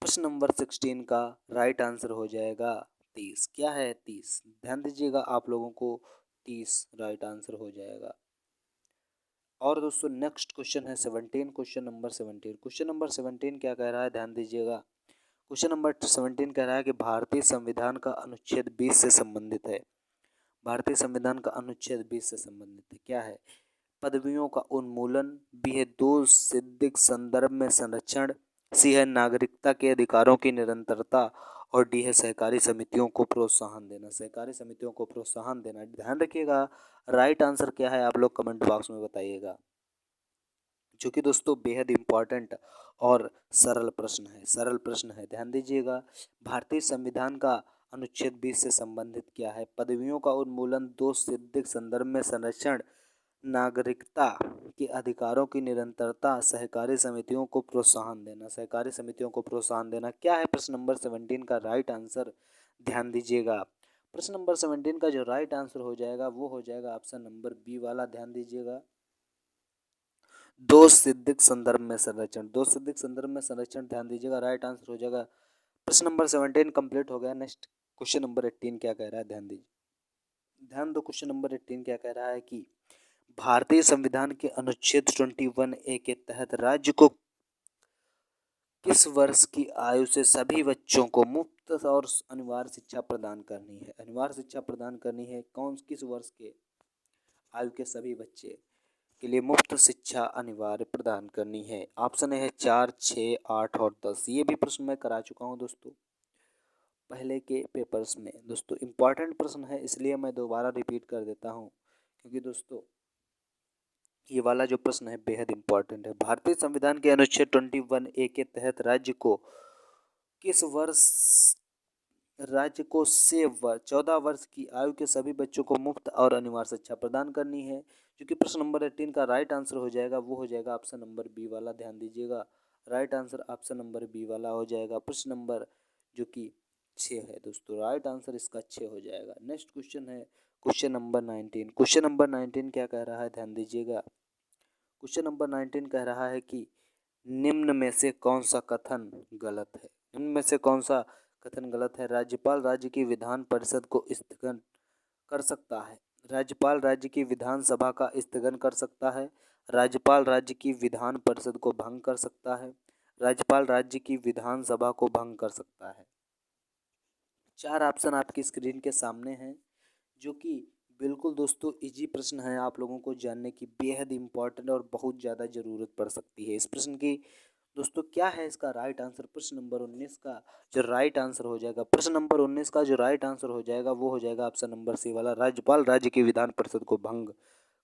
A: प्रश्न नंबर 16 का राइट आंसर हो जाएगा 30। क्या है 30, ध्यान दीजिएगा, आप लोगों को 30 राइट आंसर हो जाएगा। और दोस्तों नेक्स्ट क्वेश्चन है 17। Question number 17। क्वेश्चन नंबर 17 क्या कह रहा है, ध्यान दीजिएगा। क्वेश्चन नंबर 17 कह रहा है कि भारतीय संविधान का अनुच्छेद 20 से संबंधित है। भारतीय संविधान का अनुच्छेद 20 से संबंधित है। क्या है, पदवियों का उन्मूलन, बी है दो सिद्धिक संदर्भ में संरक्षण, सी है नागरिकता के अधिकारों की निरंतरता और डी है सहकारी समितियों को प्रोत्साहन देना। सहकारी समितियों को प्रोत्साहन देना। ध्यान रखिएगा, राइट आंसर क्या है आप लोग कमेंट बॉक्स में बताइएगा, जो कि दोस्तों बेहद इम्पॉर्टेंट और सरल प्रश्न है। सरल प्रश्न है, ध्यान दीजिएगा। भारतीय संविधान का अनुच्छेद 20 से संबंधित क्या है, पदवियों का उन्मूलन, दो सिद्धिक संदर्भ में संरक्षण, नागरिकता के अधिकारों की निरंतरता, सहकारी समितियों को प्रोत्साहन देना। सहकारी समितियों को प्रोत्साहन देना क्या है प्रश्न नंबर 17 का राइट आंसर। ध्यान दीजिएगा, प्रश्न नंबर 17 का जो राइट आंसर हो जाएगा वो हो जाएगा ऑप्शन नंबर बी वाला। ध्यान दीजिएगा, दो सिद्धिक संदर्भ में संरक्षण। दो सिद्धिक संदर्भ में संरक्षण, ध्यान दीजिएगा, राइट आंसर हो जाएगा। प्रश्न नंबर 17 कंप्लीट हो गया। नेक्स्ट क्वेश्चन नंबर 18 क्या कह रहा है, ध्यान दीजिए। ध्यान दो, क्वेश्चन नंबर 18 क्या कह रहा है कि भारतीय संविधान के अनुच्छेद 21A के तहत राज्य को किस वर्ष की आयु से सभी बच्चों को मुफ्त और अनिवार्य शिक्षा प्रदान करनी है। अनिवार्य शिक्षा प्रदान करनी है, किस वर्ष के आयु के सभी बच्चे के लिए मुफ्त शिक्षा अनिवार्य प्रदान करनी है। ऑप्शन है 4, 6, 8 और 10। ये भी प्रश्न मैं करा चुका हूँ दोस्तों पहले के पेपर्स में। दोस्तों इम्पॉर्टेंट प्रश्न है, इसलिए मैं दोबारा रिपीट कर देता हूँ, क्योंकि दोस्तों ये वाला जो प्रश्न है बेहद इम्पॉर्टेंट है। भारतीय संविधान के अनुच्छेद 21A के तहत किस वर्ष राज्य को 14 वर्ष की आयु के सभी बच्चों को मुफ्त और अनिवार्य शिक्षा प्रदान करनी है। जो कि प्रश्न नंबर 18 का राइट आंसर हो जाएगा वो हो जाएगा ऑप्शन नंबर बी वाला। ध्यान दीजिएगा, right answer option number B वाला हो जाएगा। प्रश्न नंबर जो कि 6 है दोस्तों, राइट आंसर इसका 6 हो जाएगा। नेक्स्ट क्वेश्चन है क्वेश्चन नंबर 19। क्वेश्चन नंबर 19 क्या कह रहा है, ध्यान दीजिएगा। क्वेश्चन नंबर 19 कह रहा है कि निम्न में से कौन सा कथन गलत है। निम्न में से कौन सा कथन गलत है। राज्यपाल राज्य की विधान परिषद को स्थगन कर सकता है। राज्यपाल राज्य की विधानसभा का स्थगन कर सकता है। राज्यपाल राज्य की विधान परिषद को भंग कर सकता है। राज्यपाल राज्य की विधानसभा को भंग कर सकता है। 4 ऑप्शन आपकी स्क्रीन के सामने हैं, जो कि बिल्कुल दोस्तों इजी प्रश्न है, आप लोगों को जानने की बेहद इम्पॉर्टेंट और बहुत ज़्यादा ज़रूरत पड़ सकती है इस प्रश्न की। दोस्तों क्या है इसका राइट आंसर, प्रश्न नंबर 19 का जो राइट आंसर हो जाएगा, प्रश्न नंबर 19 का जो राइट आंसर हो जाएगा वो हो जाएगा ऑप्शन नंबर सी वाला। राज्यपाल राज्य की विधान परिषद को भंग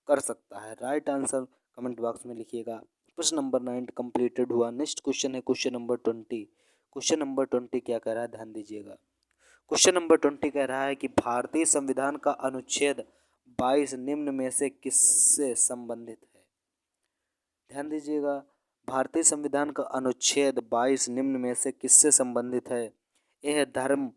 A: कर सकता है। राइट आंसर कमेंट बॉक्स में लिखिएगा। प्रश्न नंबर 9 कंप्लीटेड हुआ। नेक्स्ट क्वेश्चन है क्वेश्चन नंबर 20। क्वेश्चन नंबर 20 क्या कह रहा है, ध्यान दीजिएगा। क्वेश्चन नंबर 20 कह रहा है कि भारतीय संविधान का अनुच्छेद 22 निम्न में से किससे संबंधित है। ध्यान दीजिएगा, भारतीय संविधान का अनुच्छेद 22 निम्न में से किससे संबंधित है। ए है धर्म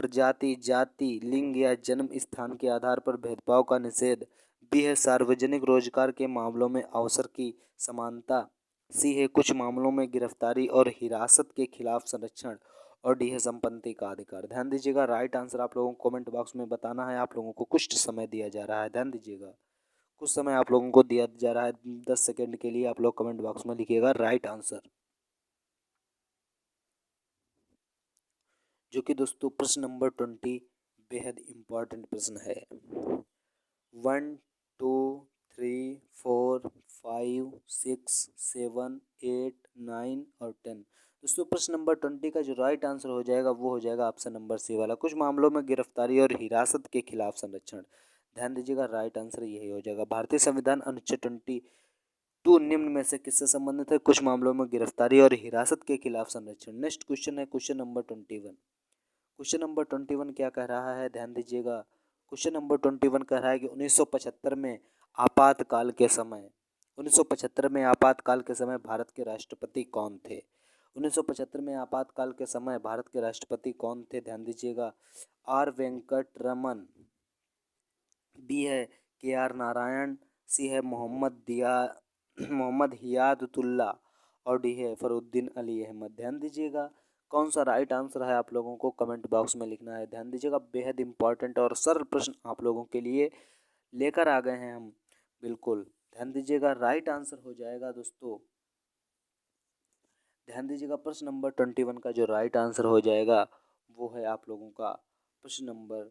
A: प्रजाति, जाति, लिंग या जन्म स्थान के आधार पर भेदभाव का निषेध। बी है सार्वजनिक रोजगार के मामलों में अवसर की समानता। सी है कुछ मामलों में गिरफ्तारी और हिरासत के खिलाफ संरक्षण। और डी है संपत्ति का अधिकार। ध्यान दीजिएगा, राइट आंसर आप लोगों को कमेंट बॉक्स में बताना है। आप लोगों को कुछ समय दिया जा रहा है, ध्यान दीजिएगा, कुछ समय आप लोगों को दिया जा रहा है, 10 सेकेंड के लिए आप लोग कमेंट बॉक्स में लिखिएगा राइट आंसर, जो कि दोस्तों प्रश्न नंबर 20 बेहद इम्पोर्टेंट प्रश्न है। 1 2 3 4 5 6 7 8 9 और 10। दोस्तों प्रश्न नंबर 20 का जो राइट आंसर हो जाएगा वो हो जाएगा ऑप्शन नंबर सी वाला, कुछ मामलों में गिरफ्तारी और हिरासत के खिलाफ संरक्षण। ध्यान दीजिएगा, राइट आंसर यही हो जाएगा। भारतीय संविधान अनुच्छेद 22 निम्न में से किससे संबंधित है? कुछ मामलों में गिरफ्तारी और हिरासत के खिलाफ संरक्षण। नेक्स्ट क्वेश्चन है क्वेश्चन नंबर 21। क्वेश्चन नंबर 21 क्या कह रहा है? ध्यान दीजिएगा, क्वेश्चन नंबर 21 कह रहा है कि 1975 में आपातकाल के समय 1975 में आपातकाल के समय भारत के राष्ट्रपति कौन थे? 1975 में आपातकाल के समय भारत के राष्ट्रपति कौन थे? ध्यान दीजिएगा, आर वेंकट रमन, बी है के आर नारायण, सी है मोहम्मद हियादतुल्ला और डी है फरुद्दीन अली अहमद। ध्यान दीजिएगा, कौन सा राइट आंसर है आप लोगों को कमेंट बॉक्स में लिखना है। ध्यान दीजिएगा, बेहद इंपॉर्टेंट और सरल प्रश्न आप लोगों के लिए लेकर आ गए हैं हम, बिल्कुल ध्यान दीजिएगा। राइट आंसर हो जाएगा दोस्तों, ध्यान दीजिएगा, प्रश्न नंबर 21 का जो राइट आंसर हो जाएगा वो है आप लोगों का प्रश्न नंबर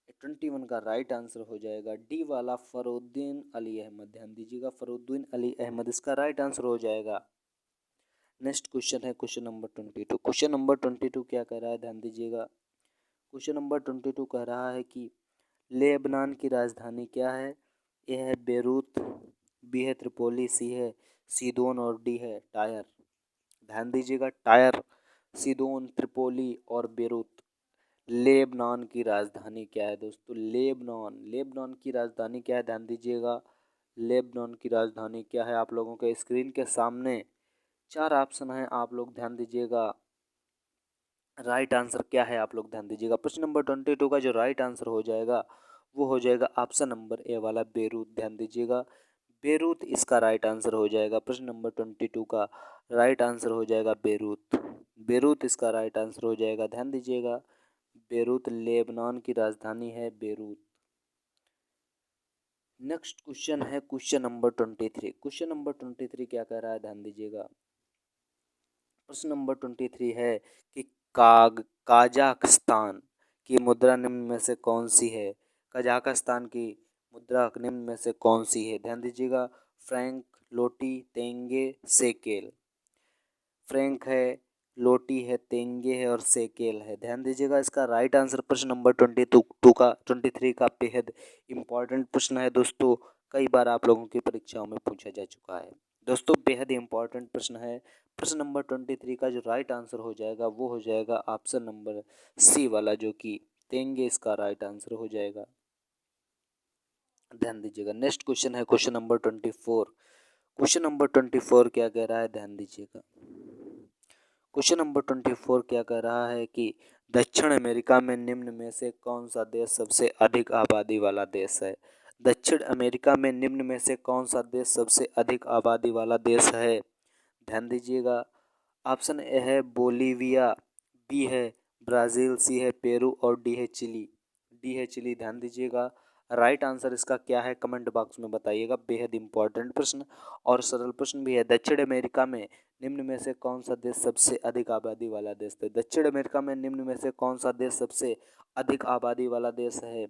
A: 21 का राइट आंसर हो जाएगा डी वाला, फरुद्दीन अली अहमद। ध्यान दीजिएगा, फरुद्दीन अली अहमद इसका राइट आंसर हो जाएगा। नेक्स्ट क्वेश्चन है क्वेश्चन नंबर 22। क्वेश्चन नंबर 22 क्या कह रहा है? ध्यान दीजिएगा, क्वेश्चन नंबर 22 कह रहा है कि लेबनान की राजधानी क्या है? ए है बेरूत, बी है त्रिपोली, सी है सीदोन और डी है टायर। ध्यान दीजिएगा, टायर, सीदोन, त्रिपोली और बेरूत। लेबनान की राजधानी क्या है दोस्तों? लेबनान की राजधानी क्या है? ध्यान दीजिएगा, लेबनान की राजधानी क्या है? आप लोगों के स्क्रीन के सामने 4 ऑप्शन है, आप लोग ध्यान दीजिएगा, राइट आंसर क्या है आप लोग ध्यान दीजिएगा। प्रश्न नंबर 22 का जो राइट आंसर हो जाएगा वो हो जाएगा ऑप्शन नंबर ए वाला, बेरूत। ध्यान दीजिएगा, बेरूत इसका राइट आंसर हो जाएगा। प्रश्न नंबर 22 का राइट आंसर हो जाएगा बेरूत, बेरूत इसका राइट आंसर हो जाएगा। ध्यान दीजिएगा, बेरूत लेबनान की राजधानी है, बेरूत। नेक्स्ट क्वेश्चन है क्वेश्चन नंबर 23। क्वेश्चन नंबर 23 क्या कह रहा है? ध्यान दीजिएगा, प्रश्न नंबर 23 है कि काजाकिस्तान की मुद्रा निम्न में से कौन सी है? कजाकिस्तान की मुद्रा निम्न में से कौन सी है? ध्यान दीजिएगा, फ्रैंक, लोटी, तेंगे, सेकेल। फ्रैंक है, लोटी है, तेंगे है और सेकेल है। ध्यान दीजिएगा, इसका राइट आंसर प्रश्न नंबर 23 का बेहद इंपॉर्टेंट प्रश्न है दोस्तों, कई बार आप लोगों की परीक्षाओं में पूछा जा चुका है दोस्तों, बेहद इंपॉर्टेंट प्रश्न है। प्रश्न नंबर 23 का जो राइट आंसर हो जाएगा वो हो जाएगा ऑप्शन नंबर सी वाला, जो कि तेंगे इसका राइट आंसर हो जाएगा। ध्यान दीजिएगा, नेक्स्ट क्वेश्चन है क्वेश्चन नंबर 24। क्वेश्चन नंबर 24 क्या कह रहा है? ध्यान दीजिएगा, क्वेश्चन नंबर 24 क्या कह रहा है कि दक्षिण अमेरिका में निम्न में से कौन सा देश सबसे अधिक आबादी वाला देश है? दक्षिण अमेरिका में निम्न में से कौन सा देश सबसे अधिक आबादी वाला देश है? ध्यान दीजिएगा, ऑप्शन ए है बोलीविया, बी है ब्राज़ील, सी है पेरू और डी है चिली। डी है चिली। ध्यान दीजिएगा, राइट आंसर इसका क्या है कमेंट बॉक्स में बताइएगा, बेहद इंपॉर्टेंट प्रश्न और सरल प्रश्न भी है। दक्षिण अमेरिका में निम्न में से कौन सा देश सबसे अधिक आबादी वाला देश है? दक्षिण अमेरिका में निम्न में से कौन सा देश सबसे अधिक आबादी वाला देश है?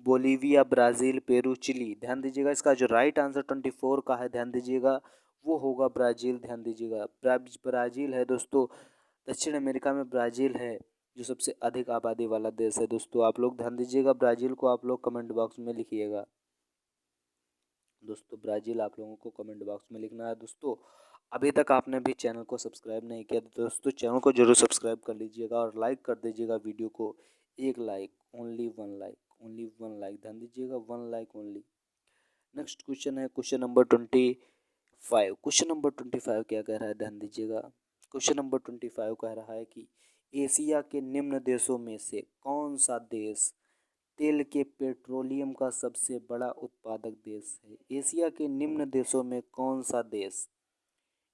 A: Bolivia, Brazil, Peru, Chile. ध्यान दीजिएगा, इसका जो राइट आंसर 24 का है, ध्यान दीजिएगा, वो होगा ब्राज़ील। ध्यान दीजिएगा, ब्राज़ील है दोस्तों, दक्षिण अमेरिका में ब्राज़ील है जो सबसे अधिक आबादी वाला देश है दोस्तों। आप लोग ध्यान दीजिएगा, ब्राज़ील को आप लोग कमेंट बॉक्स में लिखिएगा दोस्तों, ब्राज़ील आप लोगों को कमेंट बॉक्स में लिखना है दोस्तों। अभी तक आपने भी चैनल को सब्सक्राइब नहीं किया तो दोस्तों चैनल को जरूर सब्सक्राइब कर लीजिएगा और लाइक कर दीजिएगा वीडियो को, एक like, only 1 like, only 1 like. ध्यान दीजिएगा, 1 लाइक ओनली। नेक्स्ट क्वेश्चन है क्वेश्चन नंबर 25। क्वेश्चन नंबर 25 क्या कह रहा है? ध्यान दीजिएगा, क्वेश्चन नंबर 25 कह रहा है कि एशिया के निम्न देशों में से कौन सा देश तेल के पेट्रोलियम का सबसे बड़ा उत्पादक देश है? एशिया के निम्न देशों में कौन सा देश,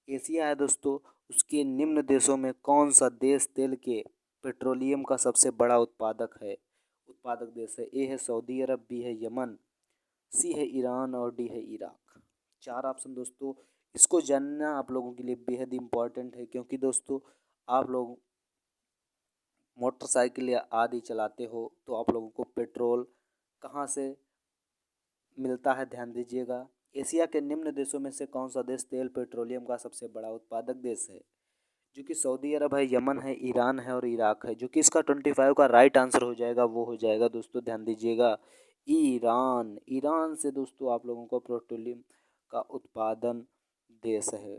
A: एशिया है दोस्तों, उसके निम्न देशों में कौन सा देश तेल के पेट्रोलियम का सबसे बड़ा उत्पादक देश है? ए है सऊदी अरब, बी है यमन, सी है ईरान और डी है इराक। चार ऑप्शन दोस्तों, इसको जानना आप लोगों के लिए बेहद इम्पॉर्टेंट है, क्योंकि दोस्तों आप लोग मोटरसाइकिल या आदि चलाते हो तो आप लोगों को पेट्रोल कहाँ से मिलता है, ध्यान दीजिएगा। एशिया के निम्न देशों में से कौन सा देश तेल पेट्रोलियम का सबसे बड़ा उत्पादक देश है? जो कि सऊदी अरब है, यमन है, ईरान है और इराक है। जो कि इसका 25 का राइट आंसर हो जाएगा, वो हो जाएगा दोस्तों, ध्यान दीजिएगा, ईरान। ईरान से दोस्तों आप लोगों को पेट्रोलियम का उत्पादन देश है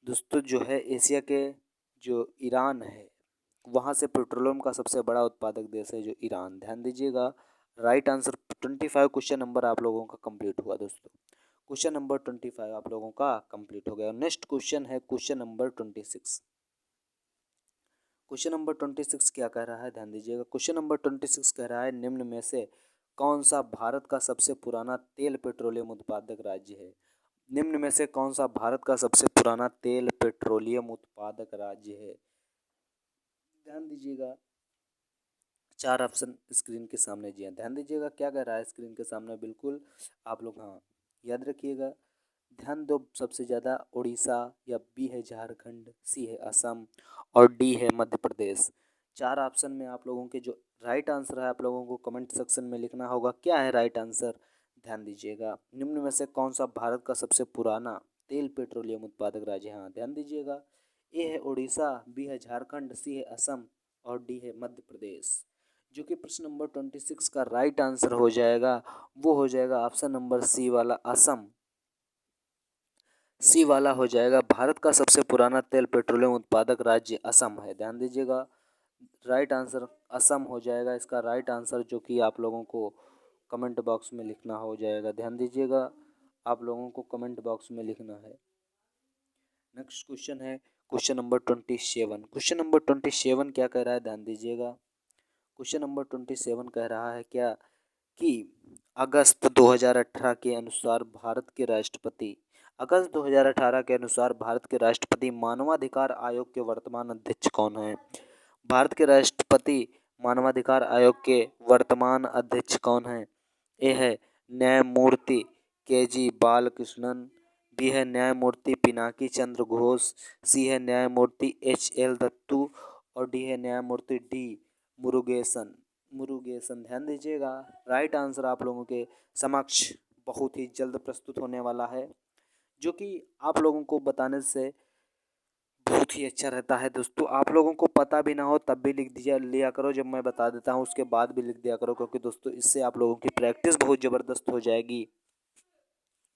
A: दोस्तों, जो है एशिया के जो ईरान है वहाँ से पेट्रोलियम का सबसे बड़ा उत्पादक देश है जो ईरान, ध्यान दीजिएगा। राइट आंसर 25 क्वेश्चन नंबर आप लोगों का कंप्लीट हुआ दोस्तों। क्वेश्चन नंबर 25 आप लोगों का कंप्लीट हो गया। नेक्स्ट क्वेश्चन है क्वेश्चन नंबर 26। क्वेश्चन नंबर 26 क्या कह रहा है, ध्यान दीजिएगा। क्वेश्चन नंबर 26 कह रहा है निम्न में से कौन सा भारत का सबसे पुराना तेल पेट्रोलियम उत्पादक राज्य है? निम्न में से कौन सा भारत का सबसे पुराना तेल पेट्रोलियम उत्पादक राज्य है? ध्यान दीजिएगा, चार ऑप्शन स्क्रीन के सामने जी हाँ, ध्यान दीजिएगा क्या कह रहा है स्क्रीन के सामने, बिल्कुल आप लोग हाँ याद रखिएगा, ध्यान दो। सबसे ज़्यादा उड़ीसा, या बी है झारखंड, सी है असम और डी है मध्य प्रदेश। चार ऑप्शन में आप लोगों के जो राइट आंसर है आप लोगों को कमेंट सेक्शन में लिखना होगा। क्या है राइट आंसर, ध्यान दीजिएगा। निम्न में से कौन सा भारत का सबसे पुराना तेल पेट्रोलियम उत्पादक राज्य है? हाँ ध्यान दीजिएगा, ए है उड़ीसा, बी है झारखंड, सी है असम और डी है मध्य प्रदेश। जो कि प्रश्न नंबर 26 का राइट आंसर हो जाएगा, वो हो जाएगा ऑप्शन नंबर सी वाला असम। सी वाला हो जाएगा, भारत का सबसे पुराना तेल पेट्रोलियम उत्पादक राज्य असम है, ध्यान दीजिएगा। राइट आंसर असम हो जाएगा इसका राइट आंसर, जो कि आप लोगों को कमेंट बॉक्स में लिखना हो जाएगा, ध्यान दीजिएगा, आप लोगों को कमेंट बॉक्स में लिखना है। नेक्स्ट क्वेश्चन है क्वेश्चन नंबर 27। क्वेश्चन नंबर 27 क्या कह रहा है, ध्यान दीजिएगा। क्वेश्चन नंबर 27 कह रहा है क्या कि अगस्त 2018 के अनुसार भारत के राष्ट्रपति, अगस्त 2018 के अनुसार भारत के राष्ट्रपति मानवाधिकार आयोग के वर्तमान अध्यक्ष कौन है? भारत के राष्ट्रपति मानवाधिकार आयोग के वर्तमान अध्यक्ष कौन है? ए है न्यायमूर्ति के जी बालकृष्णन, बी है न्यायमूर्ति पिनाकी चंद्र घोष, सी है न्यायमूर्ति एच एल दत्तू और डी है न्यायमूर्ति डी मुरुगेसन। ध्यान दीजिएगा, राइट आंसर आप लोगों के समक्ष बहुत ही जल्द प्रस्तुत होने वाला है, जो कि आप लोगों को बताने से बहुत ही अच्छा रहता है दोस्तों। आप लोगों को पता भी ना हो तब भी लिख दिया लिया करो, जब मैं बता देता हूँ उसके बाद भी लिख दिया करो, क्योंकि दोस्तों इससे आप लोगों की प्रैक्टिस बहुत ज़बरदस्त हो जाएगी।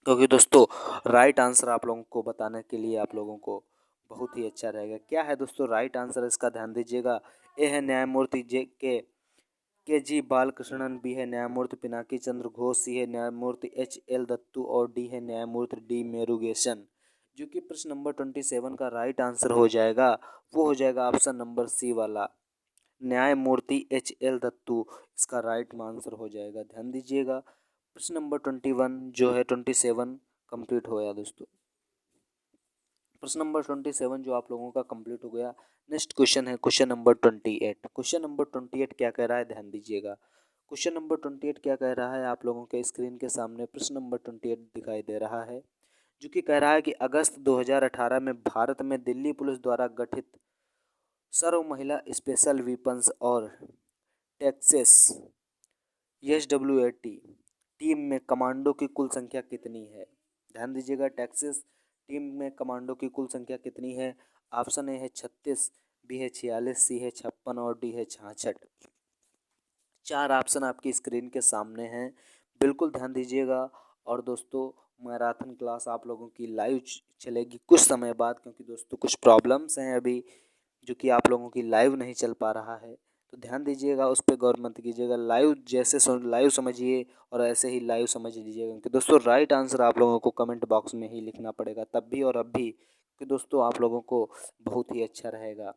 A: क्योंकि दोस्तों राइट आंसर आप लोगों को बताने के लिए आप लोगों को बहुत ही अच्छा रहेगा। क्या है दोस्तों राइट आंसर इसका, ध्यान दीजिएगा। ए है न्यायमूर्ति के जी बालकृष्णन, बी है न्यायमूर्ति पिनाकी चंद्र घोष, सी है न्यायमूर्ति एच एल दत्तू और डी है न्यायमूर्ति डी मेरुगेशन। जो कि प्रश्न नंबर 27 का राइट आंसर हो जाएगा, वो हो जाएगा ऑप्शन नंबर सी वाला न्यायमूर्ति एच एल दत्तू, इसका राइट आंसर हो जाएगा, ध्यान दीजिएगा। प्रश्न नंबर 21 जो है 27 कंप्लीट हो गया दोस्तों। प्रश्न नंबर 27 जो आप लोगों का कंप्लीट हो गया। नेक्स्ट क्वेश्चन है क्वेश्चन नंबर 28। क्वेश्चन नंबर 28 क्या कह रहा है, ध्यान दीजिएगा। क्वेश्चन नंबर 28 क्या कह रहा है, आप लोगों के स्क्रीन के सामने प्रश्न नंबर 28 दिखाई दे रहा है, जो कि कह रहा है कि अगस्त 2018 में भारत में दिल्ली पुलिस द्वारा गठित सर्व महिला स्पेशल वीपन्स और टेक्सेस SWAT टीम में कमांडो की कुल संख्या कितनी है? ध्यान दीजिएगा, टेक्सास टीम में कमांडो की कुल संख्या कितनी है? ऑप्शन ए है 36, बी है 46, सी है 56 और डी है 66। चार ऑप्शन आपकी स्क्रीन के सामने हैं, बिल्कुल ध्यान दीजिएगा। और दोस्तों मैराथन क्लास आप लोगों की लाइव चलेगी कुछ समय बाद, क्योंकि दोस्तों कुछ प्रॉब्लम्स हैं अभी जो कि आप लोगों की लाइव नहीं चल पा रहा है, तो ध्यान दीजिएगा, उस पर गौर मत कीजिएगा। लाइव जैसे लाइव समझिए और ऐसे ही लाइव समझ लीजिएगा, क्योंकि दोस्तों राइट आंसर आप लोगों को कमेंट बॉक्स में ही लिखना पड़ेगा, तब भी और अब भी, कि दोस्तों आप लोगों को बहुत ही अच्छा रहेगा।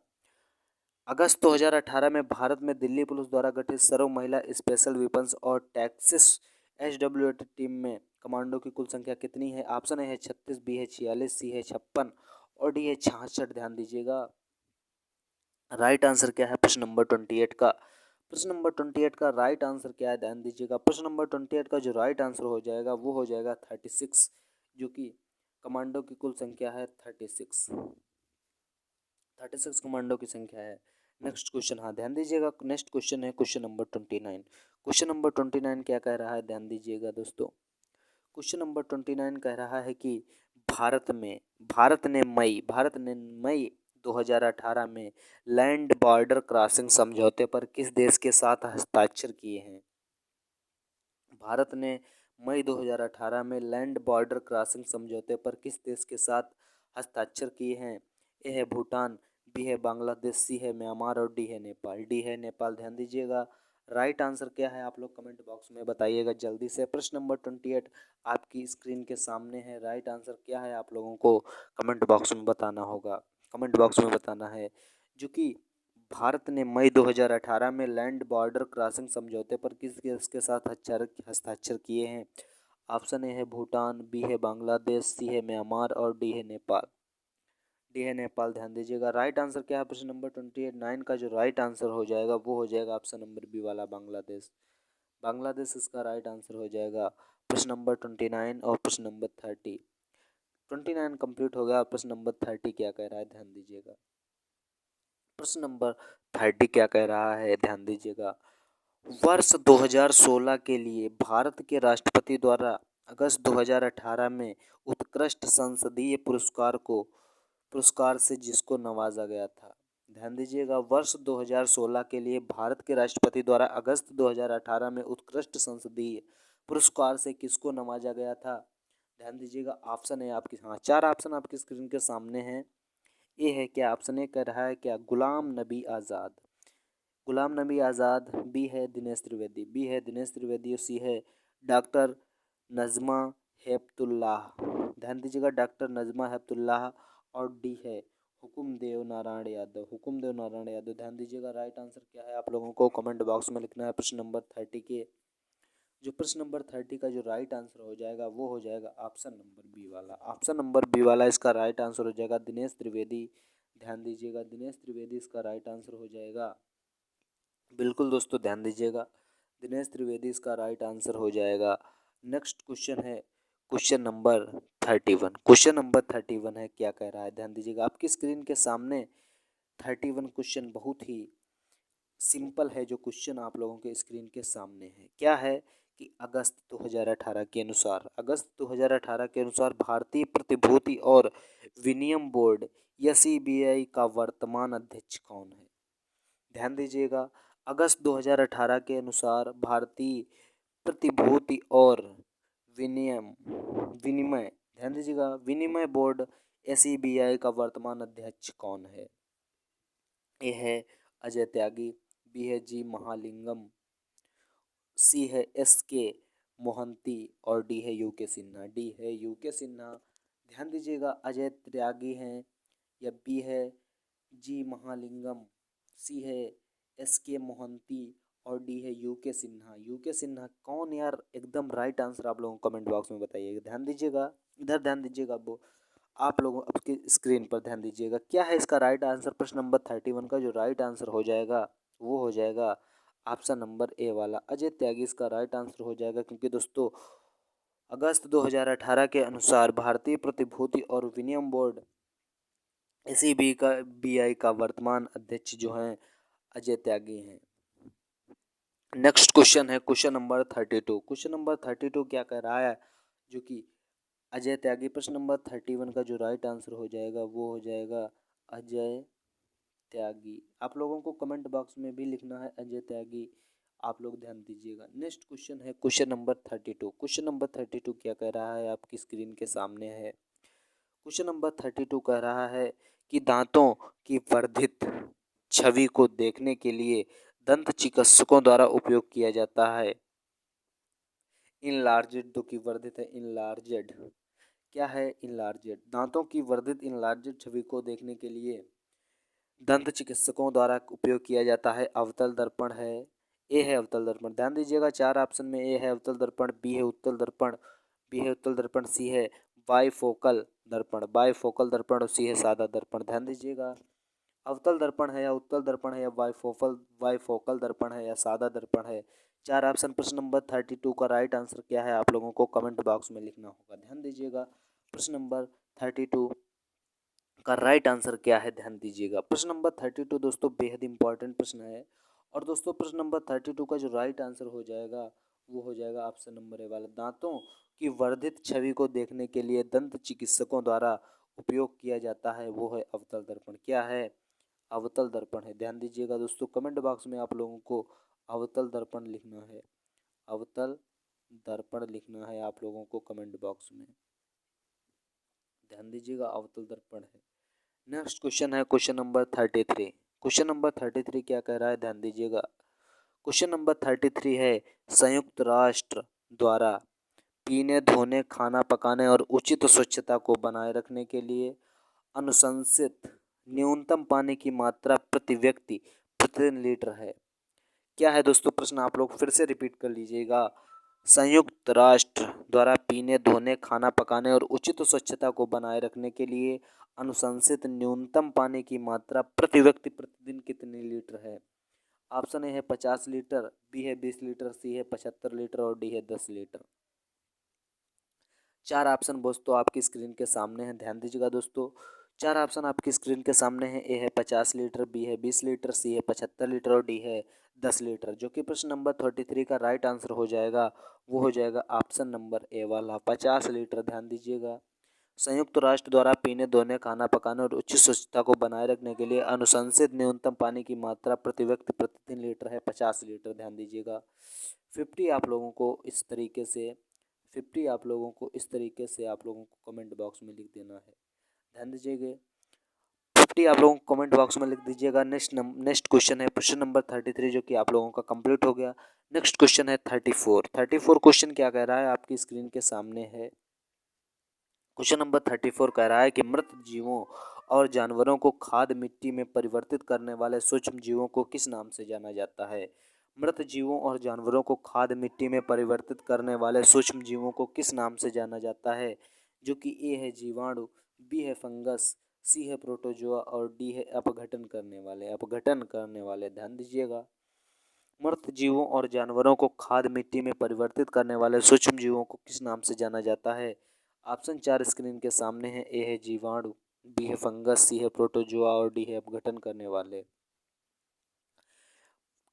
A: अगस्त 2018 में भारत में दिल्ली पुलिस द्वारा गठित सर्व महिला स्पेशल वेपन्स और टैक्सिस SWT टीम में कमांडो की कुल संख्या कितनी है? ऑप्शन ए है 36, बी है 46, सी है 56 और डी है 66। ध्यान दीजिएगा, राइट आंसर क्या है प्रश्न नंबर 28 का? प्रश्न नंबर 28 का राइट आंसर क्या है? ध्यान दीजिएगा, प्रश्न नंबर 28 का जो राइट आंसर हो जाएगा वो हो जाएगा 36, जो कि कमांडो की कुल संख्या है 36 कमांडो की संख्या है। नेक्स्ट क्वेश्चन, हाँ ध्यान दीजिएगा, नेक्स्ट क्वेश्चन है क्वेश्चन नंबर 29। क्वेश्चन नंबर 29 क्या कह रहा है? ध्यान दीजिएगा दोस्तों, क्वेश्चन नंबर 29 कह रहा है कि भारत ने मई 2018 में लैंड बॉर्डर क्रॉसिंग समझौते पर किस देश के साथ हस्ताक्षर किए हैं? भारत ने मई 2018 में लैंड बॉर्डर क्रॉसिंग समझौते पर किस देश के साथ हस्ताक्षर किए हैं? ए है भूटान, बी है बांग्लादेश, सी है म्यांमार और डी है नेपाल। डी है नेपाल। ध्यान दीजिएगा, राइट आंसर क्या है आप लोग कमेंट बॉक्स में बताइएगा जल्दी से। प्रश्न नंबर 28 आपकी स्क्रीन के सामने है, राइट आंसर क्या है आप लोगों को कमेंट बॉक्स में बताना होगा, कमेंट बॉक्स में बताना है। जो कि भारत ने मई 2018 में लैंड बॉर्डर क्रॉसिंग समझौते पर किस देश के साथ हस्ताक्षर किए हैं? ऑप्शन ए है भूटान, बी है बांग्लादेश, सी है म्यांमार और डी है नेपाल। डी है नेपाल। ध्यान दीजिएगा, राइट आंसर क्या है प्रश्न नंबर 29 का जो राइट आंसर हो जाएगा वो हो जाएगा ऑप्शन नंबर बी वाला बांग्लादेश। बांग्लादेश इसका राइट आंसर हो जाएगा प्रश्न नंबर 29 और प्रश्न नंबर 30। 29 कंप्लीट हो गया, प्रश्न नंबर 30 क्या कह रहा है? ध्यान दीजिएगा, प्रश्न नंबर 30 क्या कह रहा है? ध्यान दीजिएगा, वर्ष 2016 के लिए भारत के राष्ट्रपति द्वारा अगस्त 2018 में उत्कृष्ट संसदीय पुरस्कार से जिसको नवाजा गया था? ध्यान दीजिएगा, वर्ष 2016 के लिए भारत के राष्ट्रपति द्वारा अगस्त 2018 में उत्कृष्ट संसदीय पुरस्कार से किसको नवाजा गया था? ध्यान दीजिएगा, ऑप्शन है आपकी, हाँ चार ऑप्शन आपकी स्क्रीन के सामने हैं। ए है क्या? ऑप्शन ए कह रहा है क्या? गुलाम नबी आज़ाद, गुलाम नबी आज़ाद। बी है दिनेश त्रिवेदी, और सी है डॉक्टर नज़मा हेपतुल्लाह। ध्यान दीजिएगा, डॉक्टर नज़मा हेपतुल्लाह। और डी है हुकुमदेव नारायण यादव। ध्यान दीजिएगा, राइट आंसर क्या है आप लोगों को कमेंट बॉक्स में लिखना है। प्रश्न नंबर 30 के जो प्रश्न नंबर 30 का जो राइट आंसर हो जाएगा वो हो जाएगा ऑप्शन नंबर बी वाला। ऑप्शन नंबर बी वाला इसका राइट आंसर हो जाएगा, दिनेश त्रिवेदी। ध्यान दीजिएगा, दिनेश त्रिवेदी इसका राइट आंसर हो जाएगा। बिल्कुल दोस्तों, ध्यान दीजिएगा, दिनेश त्रिवेदी इसका राइट आंसर हो जाएगा। नेक्स्ट क्वेश्चन है क्वेश्चन नंबर 31। क्वेश्चन नंबर 31 है, क्या कह रहा है? ध्यान दीजिएगा, आपकी स्क्रीन के सामने 31 क्वेश्चन बहुत ही सिंपल है। जो क्वेश्चन आप लोगों के स्क्रीन के सामने है क्या है कि अगस्त 2018 के अनुसार, भारतीय प्रतिभूति और विनिमय बोर्ड या CBI का वर्तमान अध्यक्ष कौन है? ध्यान दीजिएगा, अगस्त 2018 के अनुसार भारतीय प्रतिभूति और विनियम विनिमय ध्यान दीजिएगा, विनिमय बोर्ड SBI का वर्तमान अध्यक्ष कौन है? ए है अजय त्यागी, बी है जी महालिंगम, सी है SK मोहंती और डी है यूके सिन्हा। ध्यान दीजिएगा, अजय त्यागी हैं या बी है जी महालिंगम, सी है SK मोहंती और डी है यूके सिन्हा कौन यार? एकदम राइट आंसर आप लोगों को कमेंट बॉक्स में बताइएगा। ध्यान दीजिएगा, इधर ध्यान दीजिएगा, वो आप लोगों आपकी स्क्रीन पर ध्यान दीजिएगा, क्या है इसका राइट आंसर? प्रश्न नंबर 31 का जो राइट आंसर हो जाएगा वो हो जाएगा ऑप्शन नंबर ए वाला, अजय त्यागी इसका राइट आंसर हो जाएगा। क्योंकि दोस्तों अगस्त 2018 के अनुसार भारतीय प्रतिभूति और विनिमय बोर्ड SBI का वर्तमान अध्यक्ष जो हैं अजय त्यागी हैं। नेक्स्ट क्वेश्चन है क्वेश्चन नंबर 32। क्वेश्चन नंबर 32 क्या कह रहा है? जो कि अजय त्यागी, प्रश्न नंबर 31 का जो राइट आंसर हो जाएगा वो हो जाएगा अजय त्यागी। आप लोगों को कमेंट बॉक्स में भी लिखना है अजय त्यागी, आप लोग ध्यान दीजिएगा। नेक्स्ट क्वेश्चन है क्वेश्चन नंबर 32। क्वेश्चन नंबर 32 क्या कह रहा है आपकी स्क्रीन के सामने है। क्वेश्चन नंबर 32 कह रहा है कि दांतों की वर्धित छवि को देखने के लिए दंत चिकित्सकों द्वारा उपयोग किया जाता है इनलार्जेड, जो की वर्धित है इनलार्जेड। क्या है इनलार्जेड? दांतों की वर्धित इनलार्जेड छवि को देखने के लिए दंत चिकित्सकों द्वारा उपयोग किया जाता है? अवतल दर्पण है, ए है अवतल दर्पण। ध्यान दीजिएगा 4 ऑप्शन में ए है अवतल दर्पण, बी है उत्तल दर्पण, बी है उत्तल दर्पण, सी है बाइफोकल दर्पण, बाइफोकल दर्पण और सी है सादा दर्पण। ध्यान दीजिएगा अवतल दर्पण है या उत्तल दर्पण है या बाइफोकल दर्पण है या सादा दर्पण है। 4 ऑप्शन। प्रश्न नंबर 32 का राइट आंसर क्या है आप लोगों को कमेंट बॉक्स में लिखना होगा। ध्यान दीजिएगा प्रश्न नंबर 32 का राइट आंसर क्या है, ध्यान दीजिएगा। प्रश्न नंबर 32 दोस्तों बेहद इंपॉर्टेंट प्रश्न है। और दोस्तों प्रश्न नंबर 32 का जो राइट आंसर हो जाएगा वो हो जाएगा ऑप्शन नंबर ए वाला। दांतों की वर्धित छवि को देखने के लिए दंत चिकित्सकों द्वारा उपयोग किया जाता है वो है अवतल दर्पण। क्या है? अवतल दर्पण है। ध्यान दीजिएगा दोस्तों कमेंट बॉक्स में आप लोगों को अवतल दर्पण लिखना है, अवतल दर्पण लिखना है आप लोगों को कमेंट बॉक्स में। ध्यान दीजिएगा अवतल दर्पण है। नेक्स्ट क्वेश्चन है क्वेश्चन नंबर 33। क्वेश्चन नंबर 33 क्या कह रहा है, ध्यान दीजिएगा। क्वेश्चन नंबर 33 है संयुक्त राष्ट्र द्वारा पीने, धोने, खाना पकाने और उचित स्वच्छता को बनाए रखने के लिए अनुशंसित न्यूनतम पानी की मात्रा प्रति व्यक्ति प्रतिदिन लीटर है। क्या है दोस्तों प्रश्न, आप लोग फिर से रिपीट कर लीजिएगा। संयुक्त राष्ट्र द्वारा पीने, धोने, खाना पकाने और उचित स्वच्छता को बनाए रखने के लिए अनुशंसित न्यूनतम पानी की मात्रा प्रति व्यक्ति प्रतिदिन कितनी लीटर है? ऑप्शन ए है 50 लीटर, बी है 20 लीटर, सी है 75 लीटर और डी है 10 लीटर। 4 ऑप्शन दोस्तों आपकी स्क्रीन के सामने हैं। ध्यान दीजिएगा दोस्तों 4 ऑप्शन आपकी स्क्रीन के सामने हैं। ए है 50 लीटर, बी है 20 लीटर, सी है 75 लीटर और डी है 10 लीटर। जो कि प्रश्न नंबर 33 का राइट आंसर हो जाएगा वो हो जाएगा ऑप्शन नंबर ए वाला 50 लीटर। ध्यान दीजिएगा संयुक्त राष्ट्र द्वारा पीने, धोने, खाना पकाने और उचित स्वच्छता को बनाए रखने के लिए अनुशंसित न्यूनतम पानी की मात्रा प्रति व्यक्ति प्रतिदिन लीटर है 50 लीटर। ध्यान दीजिएगा 50 आप लोगों को इस तरीके से 50 आप लोगों को इस तरीके से आप लोगों को कमेंट बॉक्स में लिख देना है। ध्यान दीजिएगा 50 आप लोगों को कमेंट बॉक्स में लिख दीजिएगा। नेक्स्ट क्वेश्चन है प्रश्न नंबर 33 जो कि आप लोगों का कंप्लीट हो गया। नेक्स्ट क्वेश्चन है 34 क्वेश्चन क्या कह रहा है आपकी स्क्रीन के सामने है। क्वेश्चन नंबर 34 कह रहा है कि मृत जीवों और जानवरों को खाद मिट्टी में परिवर्तित करने वाले सूक्ष्म जीवों को किस नाम से जाना जाता है? मृत जीवों और जानवरों को खाद मिट्टी में परिवर्तित करने वाले सूक्ष्म जीवों को किस नाम से जाना जाता है? जो कि ए है जीवाणु, बी है फंगस, सी है प्रोटोजोआ और डी है अपघटन करने वाले। ध्यान दीजिएगा मृत जीवों और जानवरों को खाद मिट्टी में परिवर्तित करने वाले सूक्ष्म जीवों को किस नाम से जाना जाता है? ऑप्शन 4 स्क्रीन के सामने है। ए है जीवाणु, बी है फंगस, सी है प्रोटोजोआ और डी है अपघटन करने वाले।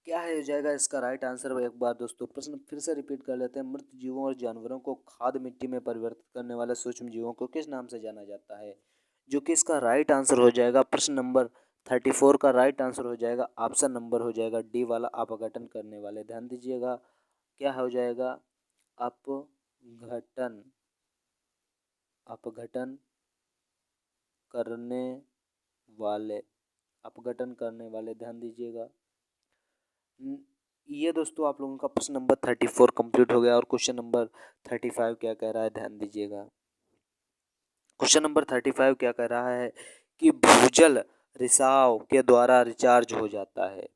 A: क्या है हो जाएगा इसका राइट आंसर? एक बार दोस्तों प्रश्न फिर से रिपीट कर लेते हैं। मृत जीवों और जानवरों को खाद मिट्टी में परिवर्तित करने वाले सूक्ष्म जीवों को किस नाम से जाना जाता है? जो कि इसका राइट आंसर हो जाएगा प्रश्न नंबर 34 का राइट आंसर हो जाएगा ऑप्शन नंबर हो जाएगा डी वाला अपघटन करने वाले। ध्यान दीजिएगा क्या हो जाएगा? अपघटन, अपघटन करने वाले, अपघटन करने वाले। ध्यान दीजिएगा ये दोस्तों आप लोगों का प्रश्न नंबर 34 कंप्लीट हो गया। और क्वेश्चन नंबर 35 क्या कह रहा है, ध्यान दीजिएगा। क्वेश्चन नंबर 35 क्या कह रहा है कि भूजल रिसाव के द्वारा रिचार्ज हो जाता है।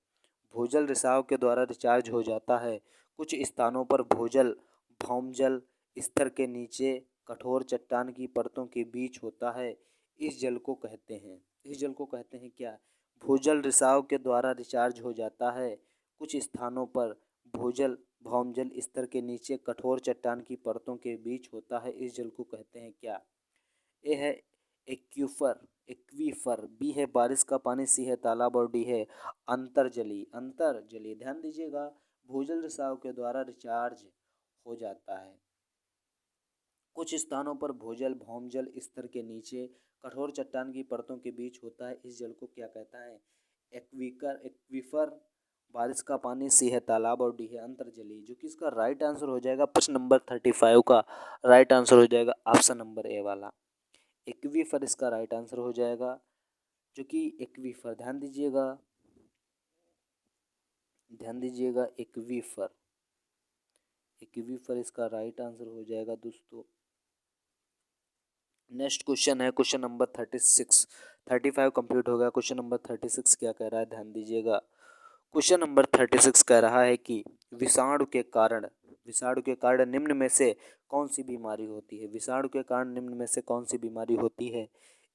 A: भूजल रिसाव के द्वारा रिचार्ज हो जाता है। कुछ स्थानों पर भूजल भौमजल स्तर के नीचे कठोर चट्टान की परतों के बीच होता है। इस जल को कहते हैं, इस जल को कहते हैं क्या? भूजल रिसाव के द्वारा रिचार्ज हो जाता है। कुछ स्थानों पर भूजल भौमजल स्तर के नीचे कठोर चट्टान की परतों के बीच होता है। इस जल को कहते हैं क्या? ए है एक्यूफर, एक्वीफर, बी है बारिश का पानी, सी है तालाब और डी है अंतर्जली, अंतर्जली। ध्यान दीजिएगा भूजल रिसाव के द्वारा रिचार्ज हो जाता है। कुछ स्थानों पर भूजल भौमजल स्तर के नीचे कठोर चट्टान की परतों के बीच होता है। इस जल को क्या कहता है? एक्वीकर, एक्वीफर, बारिश का पानी, सी है तालाब और डी है अंतर्जली। जो कि इसका राइट आंसर हो जाएगा प्रश्न नंबर 35 का राइट आंसर हो जाएगा ऑप्शन नंबर ए वाला एक्वीफर इसका राइट आंसर हो जाएगा। जो कि एक्वीफर, ध्यान दीजिएगा, ध्यान दीजिएगा एक्वीफर, एक्वीफर इसका राइट आंसर हो जाएगा दोस्तों। नेक्स्ट क्वेश्चन है क्वेश्चन नंबर 36। 35 कंप्लीट हो गया, क्वेश्चन नंबर 36 क्या कह रहा है, ध्यान दीजिएगा। क्वेश्चन नंबर 36 कह रहा है कि विषाणु के कारण निम्न में से कौन सी बीमारी होती है। विषाणु के कारण निम्न में से कौन सी बीमारी होती है।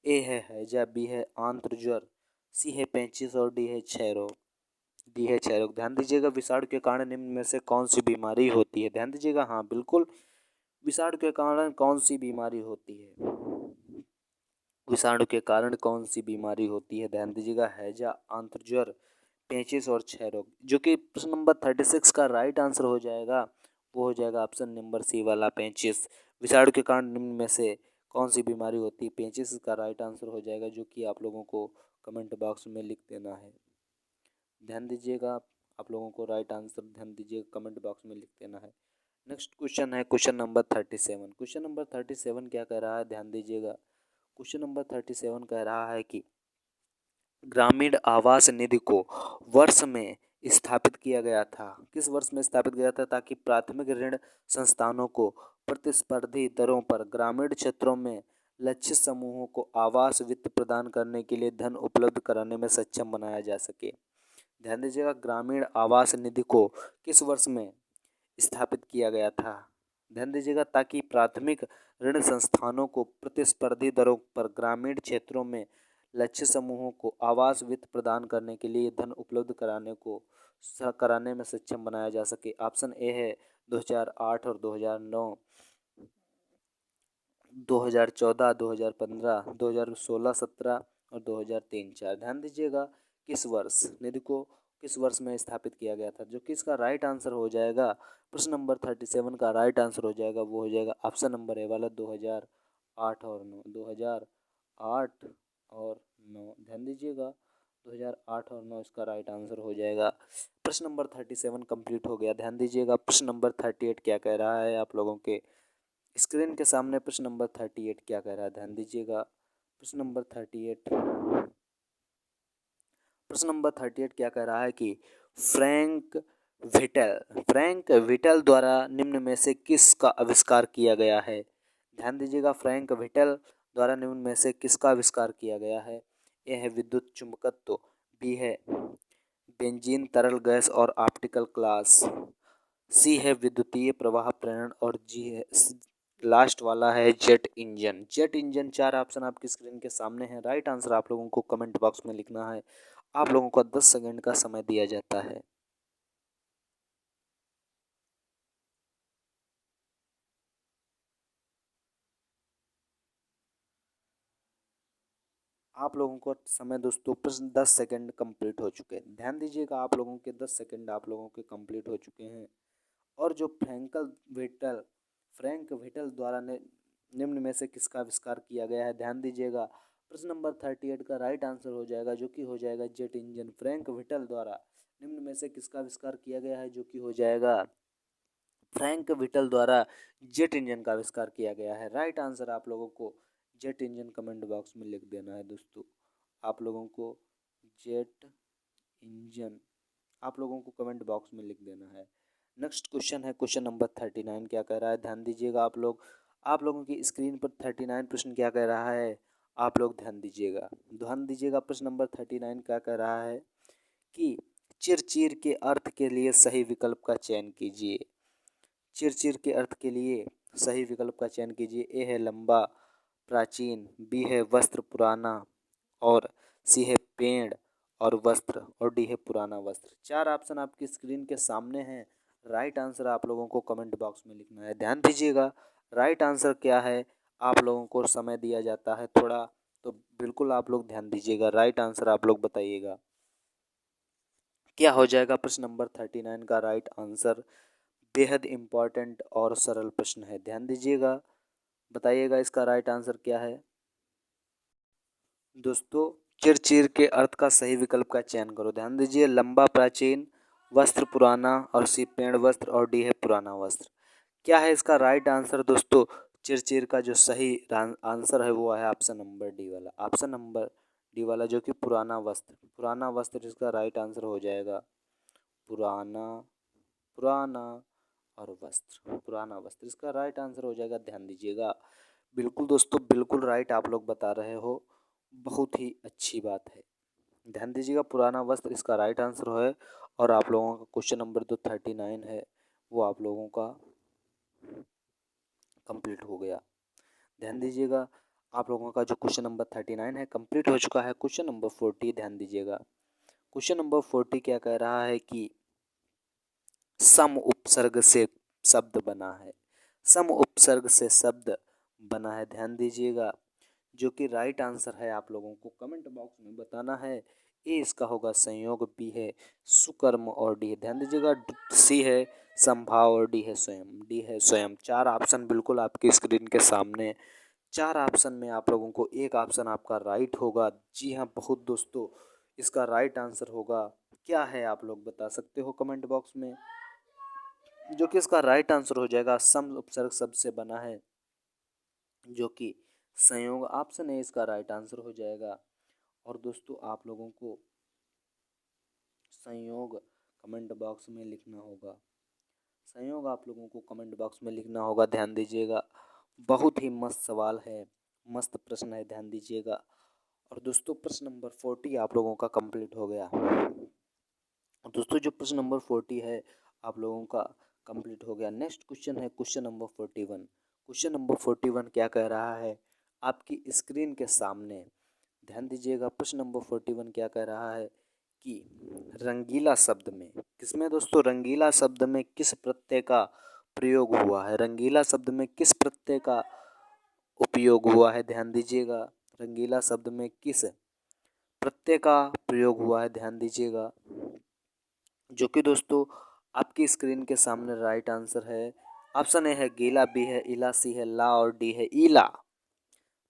A: ए है हैजा, बी है आंत्र ज्वर, सी है पेचिश और डी है क्षय रोग। ध्यान दीजिएगा, विषाणु के कारण निम्न में से कौन सी बीमारी होती है। ध्यान दीजिएगा, हाँ बिल्कुल, विषाणु के कारण कौन सी बीमारी होती है। विषाणु के कारण कौन सी बीमारी होती है, ध्यान दीजिएगा, हैजा, आंत्रज्वर, पेचिश और क्षय रोग। जो कि प्रश्न नंबर 36 का राइट आंसर हो जाएगा, वो हो जाएगा ऑप्शन नंबर सी वाला पेचिश। विषाणु के कारण निम्न में से कौन सी बीमारी होती है, पेचिश का राइट आंसर हो जाएगा, जो कि आप लोगों को कमेंट बॉक्स में लिख देना है। ध्यान दीजिएगा, आप लोगों को राइट आंसर ध्यान दीजिएगा, कमेंट बॉक्स में लिख देना है। नेक्स्ट क्वेश्चन है क्वेश्चन नंबर 37। क्वेश्चन नंबर 37 क्या कह रहा है, ध्यान दीजिएगा। क्वेश्चन नंबर 37 कह रहा है कि ग्रामीण आवास निधि को वर्ष में स्थापित किया गया था। किस वर्ष में स्थापित किया था, ताकि प्राथमिक ऋण संस्थानों को प्रतिस्पर्धी दरों पर ग्रामीण क्षेत्रों में लक्षित समूहों को आवास वित्त प्रदान करने के लिए धन उपलब्ध कराने में सक्षम बनाया जा सके। ध्यान दीजिएगा, ग्रामीण आवास निधि को किस वर्ष में स्थापित किया गया था। ध्यान दीजिएगा, ताकि प्राथमिक ऋण संस्थानों को प्रतिस्पर्धी दरों पर ग्रामीण क्षेत्रों में लक्ष्य समूहों को आवास वित्त प्रदान करने के लिए धन उपलब्ध कराने में सक्षम बनाया जा सके। ऑप्शन ए है 2008 और 2009, 2014, 2015, 2016-17 और 2003-4। ध्यान दीजिएगा, किस वर्ष निधि को किस वर्ष में स्थापित किया गया था। जो कि इसका राइट आंसर हो जाएगा, प्रश्न नंबर 37 का राइट आंसर हो जाएगा, वो हो जाएगा ऑप्शन नंबर ए वाला 2008 और 9। 2008 और 9, ध्यान दीजिएगा, 2008 और 9 इसका राइट आंसर हो जाएगा। प्रश्न नंबर 37 कंप्लीट हो गया। ध्यान दीजिएगा, प्रश्न नंबर 38 क्या कह रहा है, आप लोगों के स्क्रीन के सामने प्रश्न नंबर 38 क्या कह रहा है, ध्यान दीजिएगा। प्रश्न नंबर 38 क्या कह रहा है कि फ्रैंक फ्रैंक विटल द्वारा निम्न में से किसका आविष्कार किया गया है। ध्यान दीजिएगा, फ्रैंक विटल द्वारा निम्न में से किसका आविष्कार किया गया है। ए है विद्युत चुंबकत्व, बी है बेंजीन तरल गैस और ऑप्टिकल क्लास, सी है विद्युतीय प्रवाह प्रेरण और जी है लास्ट वाला है जेट इंजन। जेट इंजन, चार ऑप्शन आपकी स्क्रीन के सामने हैं। राइट आंसर आप लोगों को कमेंट बॉक्स में लिखना है। आप लोगों को 10 सेकंड का समय दिया जाता है। आप लोगों को समय दोस्तों प्रश्न 10 सेकंड कंप्लीट हो चुके हैं। ध्यान दीजिएगा, आप लोगों के 10 सेकंड आप लोगों के कंप्लीट हो चुके हैं। और जो फ्रैंक विटल द्वारा निम्न में से किसका आविष्कार किया गया है, ध्यान दीजिएगा, प्रश्न नंबर 38 का राइट आंसर हो जाएगा, जो कि हो जाएगा जेट इंजन। फ्रैंक विटल द्वारा निम्न में से किसका आविष्कार किया गया है, जो कि हो जाएगा फ्रैंक विटल द्वारा जेट इंजन का आविष्कार किया गया है। राइट आंसर आप लोगों को जेट इंजन कमेंट बॉक्स में लिख देना है दोस्तों। आप लोगों को जेट इंजन आप लोगों को कमेंट बॉक्स में लिख देना है। नेक्स्ट क्वेश्चन है क्वेश्चन नंबर 39 क्या कह रहा है, ध्यान दीजिएगा। आप लोगों की स्क्रीन पर 39 प्रश्न क्या कह रहा है, आप लोग ध्यान दीजिएगा। प्रश्न नंबर 39 क्या कह रहा है कि चिरचीर के अर्थ के लिए सही विकल्प का चयन कीजिए। चिरचिर के अर्थ के लिए सही विकल्प का चयन कीजिए। ए है लंबा प्राचीन, बी है वस्त्र पुराना और सी है पेड़ और वस्त्र और डी है पुराना वस्त्र। चार ऑप्शन आपकी स्क्रीन के सामने हैं। राइट आंसर आप लोगों को कमेंट बॉक्स में लिखना है। ध्यान दीजिएगा, राइट आंसर क्या है, आप लोगों को समय दिया जाता है थोड़ा, तो बिल्कुल आप लोग ध्यान दीजिएगा। राइट आंसर आप लोग बताइएगा क्या हो जाएगा। प्रश्न नंबर 39 का राइट आंसर बेहद इम्पॉर्टेंट और सरल प्रश्न है, ध्यान दीजिएगा, बताइएगा इसका राइट आंसर क्या है। दोस्तों, चिरचीर के अर्थ का सही विकल्प का चयन करो। ध्यान दीजिए, लंबा प्राचीन, वस्त्र पुराना और सी पेड़ वस्त्र और डी है पुराना वस्त्र। क्या है इसका राइट आंसर दोस्तों। चिरचीर का जो सही आंसर है वो है ऑप्शन नंबर डी वाला, ऑप्शन नंबर डी वाला, जो कि पुराना वस्त्र इसका राइट आंसर हो जाएगा। पुराना पुराना और पुराना वस्त्र इसका राइट आंसर हो जाएगा। ध्यान दीजिएगा, बिल्कुल दोस्तों, बिल्कुल राइट आप लोग बता रहे हो, बहुत ही अच्छी बात है। ध्यान दीजिएगा, पुराना वस्त्र इसका राइट आंसर है। और आप लोगों का क्वेश्चन नंबर जो 39 है वो आप लोगों का कंप्लीट हो गया। ध्यान दीजिएगा, आप लोगों का जो क्वेश्चन नंबर 39 है कंप्लीट हो चुका है। क्वेश्चन नंबर 40 ध्यान दीजिएगा। क्वेश्चन नंबर 40 क्या कह रहा है कि सम उपसर्ग से शब्द बना है। सम उपसर्ग से शब्द बना है, ध्यान दीजिएगा। जो कि राइट आंसर है आप लोगों को कमेंट बॉक्स में बताना है। ए इसका होगा संयोग, बी है सुकर्म और डी है, ध्यान दीजिएगा, सी है संभाव और डी है स्वयं। डी है स्वयं। चार ऑप्शन बिल्कुल आपकी स्क्रीन के सामने। चार ऑप्शन में आप लोगों को एक ऑप्शन आपका राइट होगा। जी हाँ बहुत दोस्तों, इसका राइट आंसर होगा, क्या है आप लोग बता सकते हो कमेंट बॉक्स में। जो कि इसका राइट आंसर हो जाएगा सम उपसर्ग शब्द से बना है, जो कि संयोग। ऑप्शन ए इसका राइट आंसर हो जाएगा। और दोस्तों आप लोगों को संयोग कमेंट बॉक्स में लिखना होगा। संयोग आप लोगों को कमेंट बॉक्स में लिखना होगा, ध्यान दीजिएगा। बहुत ही मस्त सवाल है, मस्त प्रश्न है, ध्यान दीजिएगा। और दोस्तों प्रश्न नंबर 40 आप लोगों का कंप्लीट हो गया। और दोस्तों जो प्रश्न नंबर 40 है आप लोगों का कंप्लीट हो गया। नेक्स्ट क्वेश्चन है क्वेश्चन नंबर 41। क्वेश्चन नंबर 41 क्या कह रहा है आपकी स्क्रीन के सामने, ध्यान दीजिएगा। प्रश्न नंबर 41 क्या कह रहा है कि रंगीला शब्द में, किसमें दोस्तों, रंगीला शब्द में किस प्रत्यय का प्रयोग हुआ है। रंगीला शब्द में किस प्रत्यय का उपयोग हुआ है, ध्यान दीजिएगा। रंगीला शब्द में किस प्रत्यय का प्रयोग हुआ है, ध्यान दीजिएगा। जो कि दोस्तों आपकी स्क्रीन के सामने राइट आंसर है। ऑप्शन ए है गीला, बी है इला, सी है ला और डी है ईला।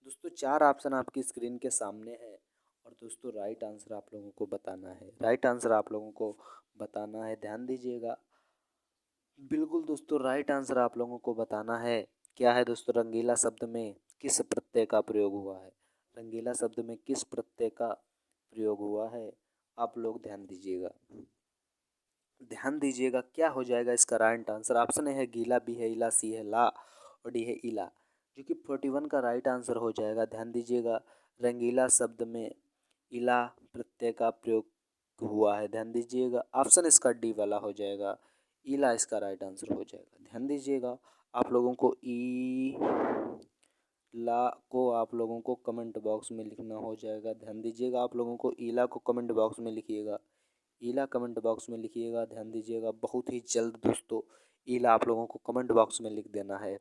A: दोस्तों चार ऑप्शन आपकी स्क्रीन के सामने है। और दोस्तों राइट आंसर आप लोगों को बताना है। राइट आंसर आप लोगों को बताना है, ध्यान दीजिएगा। बिल्कुल दोस्तों राइट आंसर आप लोगों को बताना है। क्या है दोस्तों, रंगीला शब्द में किस प्रत्यय का प्रयोग हुआ है। रंगीला शब्द में किस प्रत्यय का प्रयोग हुआ है, आप लोग ध्यान दीजिएगा। ध्यान दीजिएगा क्या हो जाएगा इसका राइट आंसर। ऑप्शन ए है गीला, बी है इला, सी है ला और डी है इला। जो कि 41 का राइट आंसर हो जाएगा, ध्यान दीजिएगा। रंगीला शब्द में इला प्रत्यय का प्रयोग हुआ है, ध्यान दीजिएगा। ऑप्शन इसका डी वाला हो जाएगा, इला इसका राइट आंसर हो जाएगा, ध्यान दीजिएगा। आप लोगों को ई ला को आप लोगों को कमेंट बॉक्स में लिखना हो जाएगा, ध्यान दीजिएगा। आप लोगों को ईला को कमेंट बॉक्स में लिखिएगा। ईला कमेंट बॉक्स में लिखिएगा, ध्यान दीजिएगा। बहुत ही जल्द दोस्तों ईला आप लोगों को कमेंट बॉक्स में लिख देना है।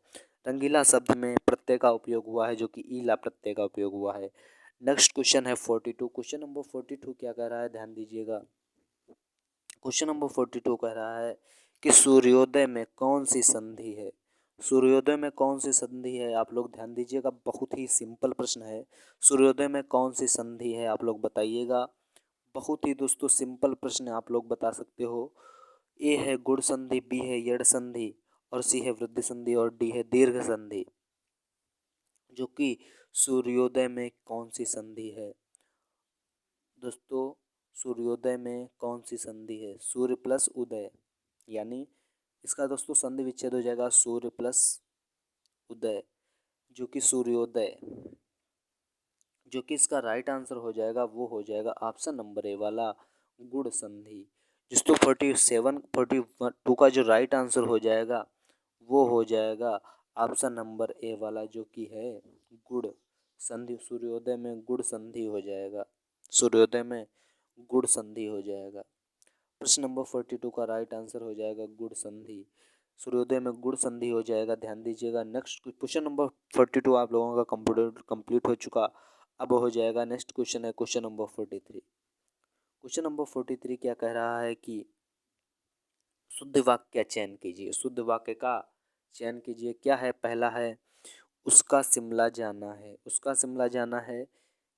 A: रंगीला शब्द में प्रत्यय का उपयोग हुआ है, जो कि ईला प्रत्यय का उपयोग हुआ है। नेक्स्ट क्वेश्चन है 42। क्वेश्चन नंबर 42 क्या कह रहा है, ध्यान दीजिएगा। क्वेश्चन नंबर 42 कह रहा है कि सूर्योदय में कौन सी संधि है। सूर्योदय में कौन सी संधि है, आप लोग ध्यान दीजिएगा। बहुत ही सिंपल प्रश्न है। सूर्योदय में कौन सी संधि है आप लोग बताइएगा। बहुत ही दोस्तों सिंपल प्रश्न आप लोग बता सकते हो। ए है गुण संधि, बी है यड़ संधि और सी है वृद्धि संधि और डी है दीर्घ संधि। जो कि सूर्योदय में कौन सी संधि है दोस्तों। सूर्योदय में कौन सी संधि है, सूर्य प्लस उदय, यानी इसका दोस्तों संधि विच्छेद हो जाएगा सूर्य प्लस उदय, जो कि सूर्योदय। जो कि इसका राइट आंसर हो जाएगा वो हो जाएगा ऑप्शन नंबर ए वाला, गुण संधि। दोस्तों 42 का जो राइट आंसर हो जाएगा वो हो जाएगा ऑप्शन नंबर ए वाला, जो कि है गुण संधि। सूर्योदय में गुण संधि हो जाएगा। सूर्योदय में गुण संधि हो जाएगा। प्रश्न नंबर 42 का राइट आंसर हो जाएगा गुण संधि। सूर्योदय में गुण संधि हो जाएगा, ध्यान दीजिएगा। नेक्स्ट क्वेश्चन नंबर 42 आप लोगों का कंप्लीट हो चुका। अब हो जाएगा नेक्स्ट क्वेश्चन है क्वेश्चन नंबर 43। क्वेश्चन नंबर 43 क्या कह रहा है कि शुद्ध वाक्य चयन कीजिए। शुद्ध वाक्य का चयन कीजिए। क्या है, पहला है उसका शिमला जाना है। उसका शिमला जाना है,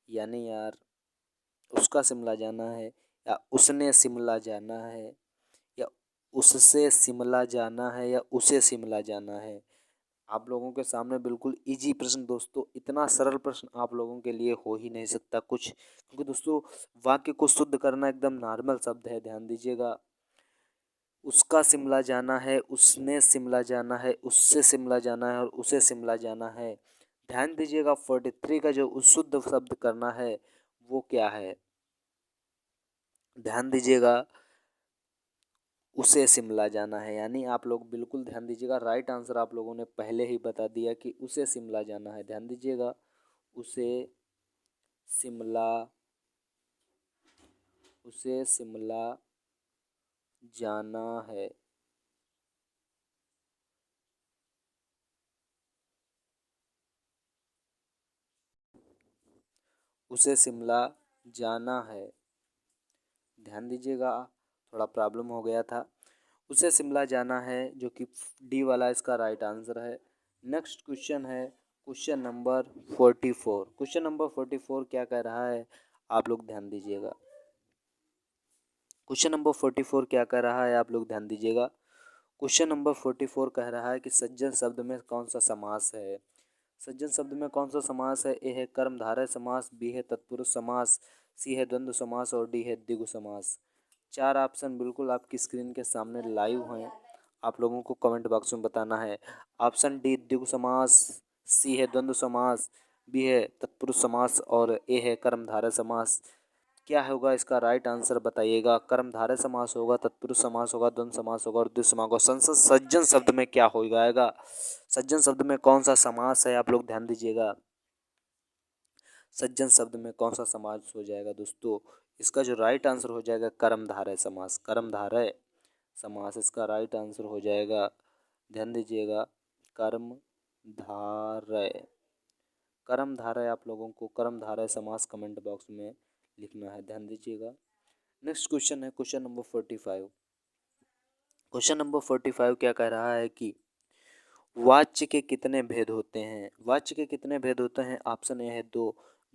A: यानी यार उसका शिमला जाना है, या उसने शिमला जाना है, या उससे शिमला जाना है, या उसे शिमला जाना है। आप लोगों के सामने बिल्कुल इजी प्रश्न दोस्तों। इतना सरल प्रश्न आप लोगों के लिए हो ही नहीं सकता कुछ, क्योंकि दोस्तों वाक्य को शुद्ध करना एकदम नॉर्मल शब्द है, ध्यान दीजिएगा। उसका शिमला जाना है, उसने शिमला जाना है, उससे शिमला जाना है और उसे शिमला जाना है। ध्यान दीजिएगा 43 का जो शुद्ध शब्द करना है वो क्या है, ध्यान दीजिएगा, उसे शिमला जाना है। यानी आप लोग बिल्कुल ध्यान दीजिएगा, राइट आंसर आप लोगों ने पहले ही बता दिया कि उसे शिमला जाना है। ध्यान दीजिएगा, उसे शिमला, उसे शिमला जाना है। उसे शिमला जाना है। ध्यान दीजिएगा, थोड़ा प्रॉब्लम हो गया था। उसे शिमला जाना है, जो कि डी वाला इसका राइट आंसर है। नेक्स्ट क्वेश्चन है क्वेश्चन नंबर 44। क्वेश्चन नंबर 44 क्या कह रहा है, आप लोग ध्यान दीजिएगा। क्वेश्चन नंबर 44 क्या कह रहा है, आप लोग ध्यान दीजिएगा। क्वेश्चन नंबर 44 कह रहा है कि सज्जन शब्द में कौन सा समास है। सज्जन शब्द में कौन सा समास है। ए है कर्मधारय समास, बी है तत्पुरुष समास, सी है द्वंद्व समास और डी है द्विगु समास। चार ऑप्शन बिल्कुल आपकी स्क्रीन के सामने लाइव हैं, आप लोगों को कमेंट बॉक्स में बताना है। ऑप्शन डी द्विगु समास, सी है द्वंद्व समास, बी है तत्पुरुष समास और ए है कर्मधारय समास। क्या होगा इसका राइट आंसर बताइएगा। कर्मधारय समास होगा, तत्पुरुष समास होगा, द्वंद्व समास होगा और द्विगु समास होगा। सज्जन शब्द में क्या हो जाएगा, सज्जन शब्द में कौन सा समास है, आप लोग ध्यान दीजिएगा। सज्जन शब्द में कौन सा समास हो जाएगा दोस्तों, इसका जो राइट आंसर हो जाएगा कर्मधारय समास। कर्मधारय समास इसका राइट आंसर हो जाएगा। ध्यान दीजिएगा, कर्मधारय। कर्मधारय आप लोगों को कर्मधारय समास कमेंट बॉक्स में लिखना है, ध्यान दीजिएगा। नेक्स्ट क्वेश्चन है क्वेश्चन नंबर 45। क्वेश्चन नंबर 45 क्या कह रहा है कि वाच्य के कितने भेद होते हैं। वाच्य के कितने भेद होते हैं। ऑप्शन ए है 2,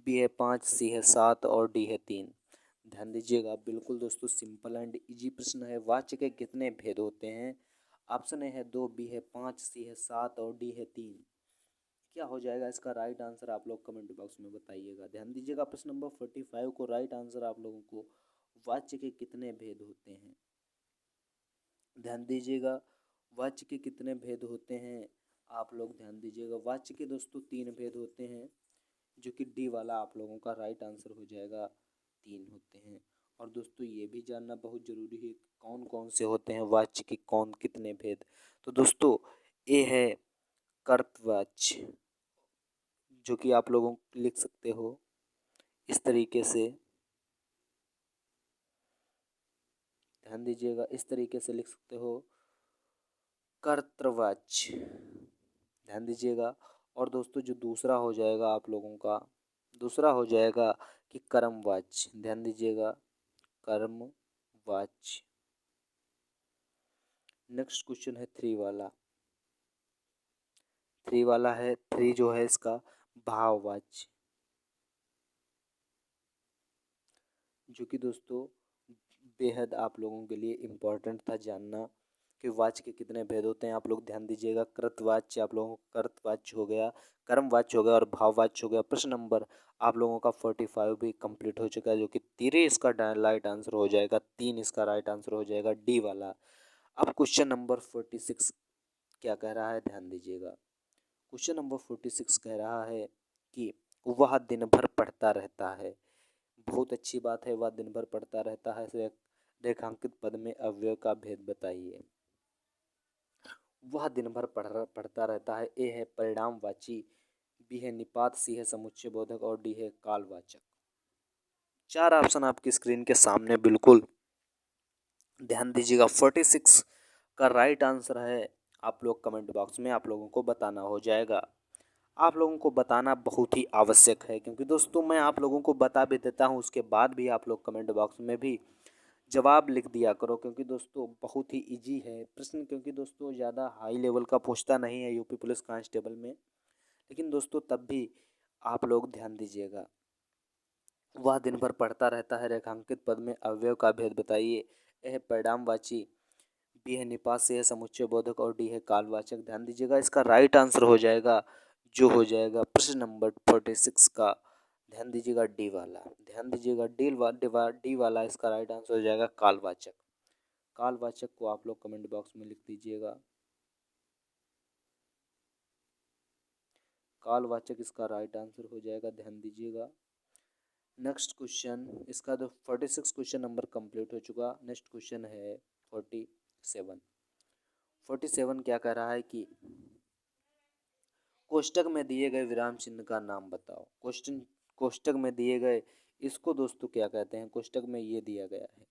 A: बी है 5, सी है 7 और डी है 3। ध्यान दीजिएगा, बिल्कुल दोस्तों सिंपल एंड इजी प्रश्न है। वाच्य के कितने भेद होते हैं। ऑप्शन ए है 2, बी है 5, सी है 7 और डी है 3। क्या हो जाएगा इसका राइट आंसर, आप लोग कमेंट बॉक्स में बताइएगा। ध्यान दीजिएगा, प्रश्न नंबर 45 को राइट आंसर आप लोगों को वाच्य के कितने भेद होते हैं। ध्यान दीजिएगा, वाच्य के कितने भेद होते हैं, आप लोग ध्यान दीजिएगा। वाच्य के दोस्तों 3 भेद होते हैं, जो कि डी वाला आप लोगों का राइट आंसर हो जाएगा। 3 होते हैं। और दोस्तों ये भी जानना बहुत ज़रूरी है कौन कौन से होते हैं वाच्य के, कौन कितने भेद। तो दोस्तों ए है कर्तवाच्य, जो कि आप लोगों लिख सकते हो इस तरीके से। ध्यान दीजिएगा, इस तरीके से लिख सकते हो कर्तवाच्य। ध्यान दीजिएगा। और दोस्तों जो दूसरा हो जाएगा आप लोगों का, दूसरा हो जाएगा कि कर्मवाच्य। ध्यान दीजिएगा, कर्मवाच्य। नेक्स्ट क्वेश्चन है 3 वाला। 3 वाला है, 3 जो है इसका भाववाच्य, जो कि दोस्तों बेहद आप लोगों के लिए इम्पोर्टेंट था जानना कि वाच्य के कितने भेद होते हैं। आप लोग ध्यान दीजिएगा, कृतवाच्य आप लोगों को कर्तवाच्य हो गया, कर्मवाच्य हो गया और भाववाच्य हो गया। प्रश्न नंबर आप लोगों का 45 भी कंप्लीट हो चुका है, जो कि 3 इसका राइट आंसर हो जाएगा। 3 इसका राइट आंसर हो जाएगा, डी वाला। अब क्वेश्चन नंबर 46 क्या कह रहा है, ध्यान दीजिएगा। क्वेश्चन नंबर 46 कह रहा है कि वह दिन भर पढ़ता रहता है। बहुत अच्छी बात है, वह दिन भर पढ़ता रहता है। रेखांकित पद में अव्यय का भेद बताइए। वह दिन भर पढ़ता रहता है। ए है परिणामवाची, बी है निपात, सी है समुच्चय बोधक और डी है कालवाचक। 4 ऑप्शन आपकी स्क्रीन के सामने, बिल्कुल ध्यान दीजिएगा। 46 का राइट आंसर है, आप लोग कमेंट बॉक्स में आप लोगों को बताना हो जाएगा। आप लोगों को बताना बहुत ही आवश्यक है, क्योंकि दोस्तों मैं आप लोगों को बता भी देता हूँ, उसके बाद भी आप लोग कमेंट बॉक्स में भी जवाब लिख दिया करो, क्योंकि दोस्तों बहुत ही इजी है प्रश्न। क्योंकि दोस्तों ज़्यादा हाई लेवल का पूछता नहीं है यूपी पुलिस कांस्टेबल में, लेकिन दोस्तों तब भी आप लोग ध्यान दीजिएगा। वह दिन भर पढ़ता रहता है, रेखांकित पद में अवयव का भेद बताइए। ए है परिणामवाची, बी है निपात, सी है समुच्चय बोधक और डी है कालवाचक। ध्यान दीजिएगा, इसका राइट आंसर हो जाएगा, जो हो जाएगा प्रश्न नंबर 46 का। ध्यान दीजिएगा, डी वाला। ध्यान दीजिएगा, डी वाला इसका राइट आंसर हो जाएगा कालवाचक। कालवाचक को आप लोग कमेंट बॉक्स में लिख दीजिएगा। कालवाचक इसका राइट आंसर हो जाएगा, ध्यान दीजिएगा। नेक्स्ट क्वेश्चन, इसका तो 46 क्वेश्चन नंबर कंप्लीट हो चुका। नेक्स्ट क्वेश्चन है 47। 47 क्या कह रहा है कि कोष्टक में दिए गए विराम चिन्ह का नाम बताओ। क्वेश्चन कोष्टक में दिए गए, इसको दोस्तों क्या कहते हैं, कोष्टक में ये दिया गया है,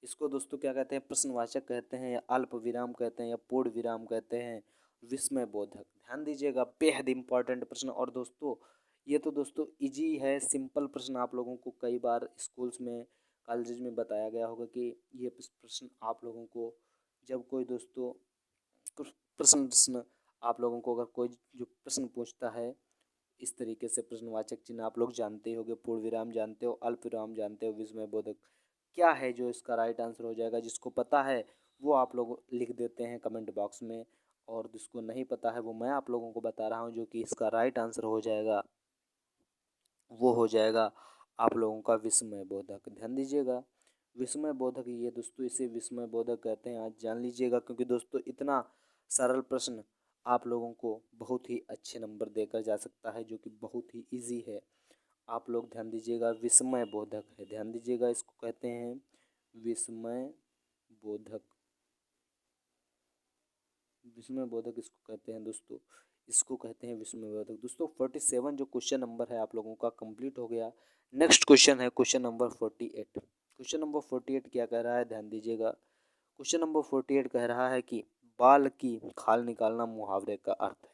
A: इसको दोस्तों क्या कहते हैं, प्रश्नवाचक कहते हैं, या अल्प विराम कहते हैं, या पूर्ण विराम कहते हैं, विस्मय बोधक। ध्यान दीजिएगा, बेहद इंपॉर्टेंट प्रश्न। और दोस्तों ये तो दोस्तों इजी है, सिंपल प्रश्न। आप लोगों को कई बार स्कूल्स में, कॉलेज में बताया गया होगा कि ये प्रश्न आप लोगों को जब कोई दोस्तों प्रश्न आप लोगों को अगर कोई जो प्रश्न पूछता है इस तरीके से, प्रश्नवाचक चिन्ह आप लोग जानते होंगे, पूर्ण विराम जानते हो, अल्प विराम जानते हो, विस्मय बोधक क्या है, जो इसका राइट आंसर हो जाएगा। जिसको पता है वो आप लोग लिख देते हैं कमेंट बॉक्स में, और जिसको नहीं पता है वो मैं आप लोगों को बता रहा हूँ, जो कि इसका राइट आंसर हो जाएगा वो हो जाएगा आप लोगों का विस्मय बोधक। ध्यान दीजिएगा, विस्मय बोधक, ये दोस्तों इसे विस्मय बोधक कहते हैं, आज जान लीजिएगा। क्योंकि दोस्तों इतना सरल प्रश्न आप लोगों को बहुत ही अच्छे नंबर देकर जा सकता है, जो कि बहुत ही इजी है। आप लोग ध्यान दीजिएगा, विस्मय बोधक है, ध्यान दीजिएगा, इसको कहते हैं विस्मय बोधक। विस्मय बोधक इसको कहते हैं दोस्तों, इसको कहते हैं विस्मय बोधक। दोस्तों 47 जो क्वेश्चन नंबर है आप लोगों का कंप्लीट हो गया। नेक्स्ट क्वेश्चन है क्वेश्चन नंबर 48। क्वेश्चन नंबर 48 क्या कह रहा है, ध्यान दीजिएगा। क्वेश्चन नंबर 48 कह रहा है कि बाल की खाल निकालना मुहावरे का अर्थ है।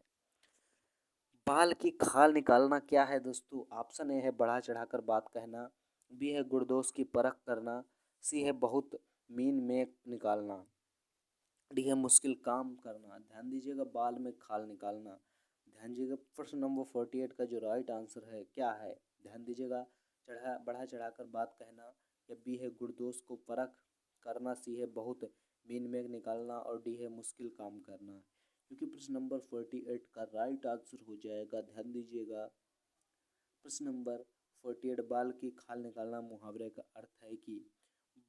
A: बाल की खाल निकालना क्या है दोस्तों? ऑप्शन ए है बढ़ा चढ़ाकर बात कहना, बी है गुणदोष की परख करना, सी है बहुत मीन में निकालना, डी है मुश्किल काम करना। ध्यान दीजिएगा, बाल में खाल निकालना। ध्यान दीजिएगा, प्रश्न नंबर 48 का जो राइट आंसर है क्या है, ध्यान दीजिएगा। बढ़ा चढ़ाकर बात कहना, या बी है गुणदोष को परख करना, सी है बहुत मीन में निकालना, और डी है मुश्किल काम करना। क्योंकि प्रश्न नंबर 48 का राइट आंसर हो जाएगा, ध्यान दीजिएगा, प्रश्न नंबर 48 बाल की खाल निकालना मुहावरे का अर्थ है कि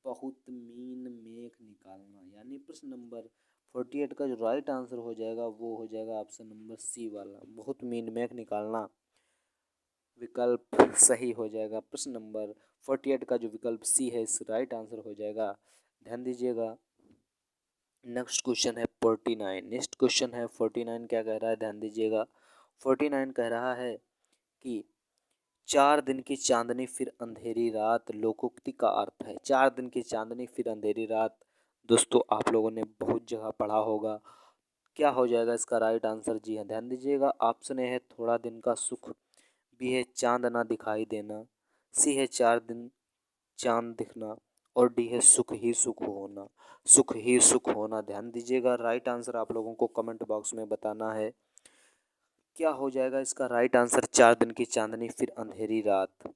A: बहुत मीन मेख निकालना। यानी प्रश्न नंबर 48 का जो राइट आंसर हो जाएगा वो हो जाएगा ऑप्शन नंबर सी वाला, बहुत मीन मेख निकालना विकल्प सही हो जाएगा। प्रश्न नंबर 48 का जो विकल्प सी है इस राइट आंसर हो जाएगा, ध्यान दीजिएगा। नेक्स्ट क्वेश्चन है 49। नेक्स्ट क्वेश्चन है 49 क्या कह रहा है, ध्यान दीजिएगा। 49 कह रहा है कि 4 दिन की चांदनी फिर अंधेरी रात लोकोक्ति का अर्थ है। 4 दिन की चांदनी फिर अंधेरी रात दोस्तों आप लोगों ने बहुत जगह पढ़ा होगा। क्या हो जाएगा इसका राइट आंसर? जी हाँ, ध्यान दीजिएगा, ऑप्शन ए है थोड़ा दिन का सुख, बी है चांद ना दिखाई देना, सी है 4 दिन चांद दिखना, और डी है सुख ही सुख होना। सुख ही सुख होना, ध्यान दीजिएगा, राइट आंसर आप लोगों को कमेंट बॉक्स में बताना है। क्या हो जाएगा इसका राइट आंसर? 4 दिन की चांदनी फिर अंधेरी रात,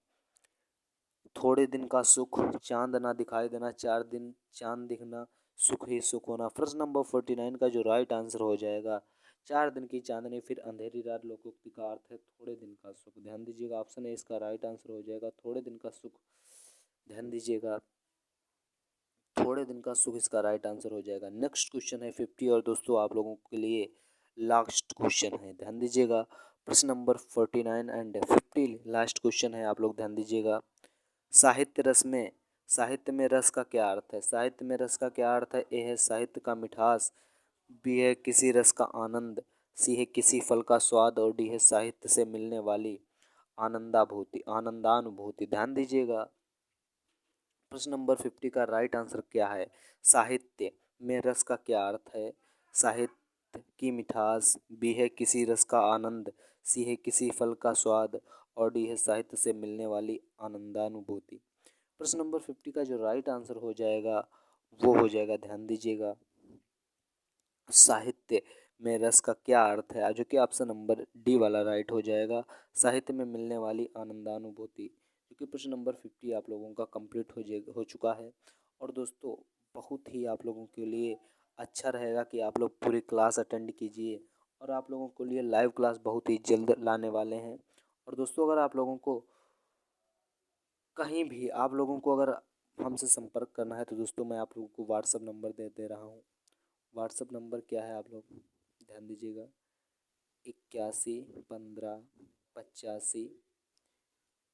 A: थोड़े दिन का सुख, चांद ना दिखाई देना, 4 दिन चांद दिखना, सुख ही सुख होना। प्रश्न नंबर 49 का जो राइट आंसर हो जाएगा, 4 दिन की चांदनी फिर अंधेरी रात लोकोक्ति का अर्थ है थोड़े दिन का सुख। ध्यान दीजिएगा, ऑप्शन ए इसका राइट आंसर हो जाएगा, थोड़े दिन का सुख। ध्यान दीजिएगा, थोड़े दिन का सुख इसका राइट आंसर हो जाएगा। नेक्स्ट क्वेश्चन है 50, और दोस्तों आप लोगों के लिए लास्ट क्वेश्चन है, ध्यान दीजिएगा। प्रश्न नंबर 49 एंड 50 लास्ट क्वेश्चन है, आप लोग ध्यान दीजिएगा। साहित्य में रस का क्या अर्थ है? साहित्य में रस का क्या अर्थ है? ए है साहित्य का मिठास, बी है किसी रस का आनंद, सी है किसी फल का स्वाद, और डी है साहित्य से मिलने वाली आनंदानुभूति। ध्यान दीजिएगा, प्रश्न नंबर 50 का राइट आंसर क्या है? साहित्य में रस का क्या अर्थ है? साहित्य की मिठास, बी है किसी रस का आनंद, सी है किसी फल का स्वाद, और डी है साहित्य से मिलने वाली आनंदानुभूति। प्रश्न नंबर 50 का जो राइट आंसर हो जाएगा वो हो जाएगा, ध्यान दीजिएगा, साहित्य में रस का क्या अर्थ है, जो कि ऑप्शन नंबर डी वाला राइट हो जाएगा, साहित्य में मिलने वाली आनंदानुभूति। क्योंकि प्रश्न नंबर 50 आप लोगों का कंप्लीट हो चुका है। और दोस्तों बहुत ही आप लोगों के लिए अच्छा रहेगा कि आप लोग पूरी क्लास अटेंड कीजिए, और आप लोगों के लिए लाइव क्लास बहुत ही जल्द लाने वाले हैं। और दोस्तों अगर आप लोगों को कहीं भी आप लोगों को अगर हमसे संपर्क करना है तो दोस्तों मैं आप लोगों को व्हाट्सअप नंबर दे रहा हूँ। व्हाट्सअप नंबर क्या है आप लोग ध्यान दीजिएगा, 81 15 85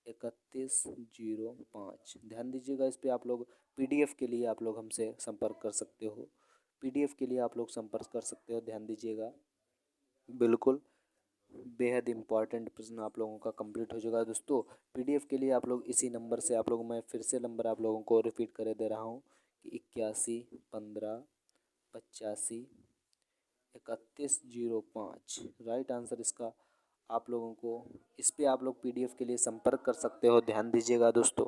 A: 3105। ध्यान दीजिएगा, इस पे आप लोग पीडीएफ के लिए आप लोग हमसे संपर्क कर सकते हो। पीडीएफ के लिए आप लोग संपर्क कर सकते हो, ध्यान दीजिएगा। बिल्कुल बेहद इम्पॉर्टेंट प्रश्न आप लोगों का कंप्लीट हो जाएगा दोस्तों। पीडीएफ के लिए आप लोग इसी नंबर से, आप लोग, मैं फिर से नंबर आप लोगों को रिपीट करे दे रहा हूँ कि 81 15 85 3105। राइट आंसर इसका आप लोगों को, इस पे आप लोग पीडीएफ के लिए संपर्क कर सकते हो, ध्यान दीजिएगा दोस्तों।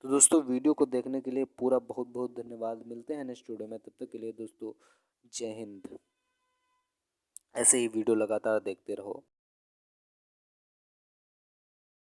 A: तो दोस्तों वीडियो को देखने के लिए पूरा बहुत बहुत धन्यवाद। मिलते हैं नेक्स्ट वीडियो में, तब तक के लिए दोस्तों जय हिंद। ऐसे ही वीडियो लगातार देखते रहो।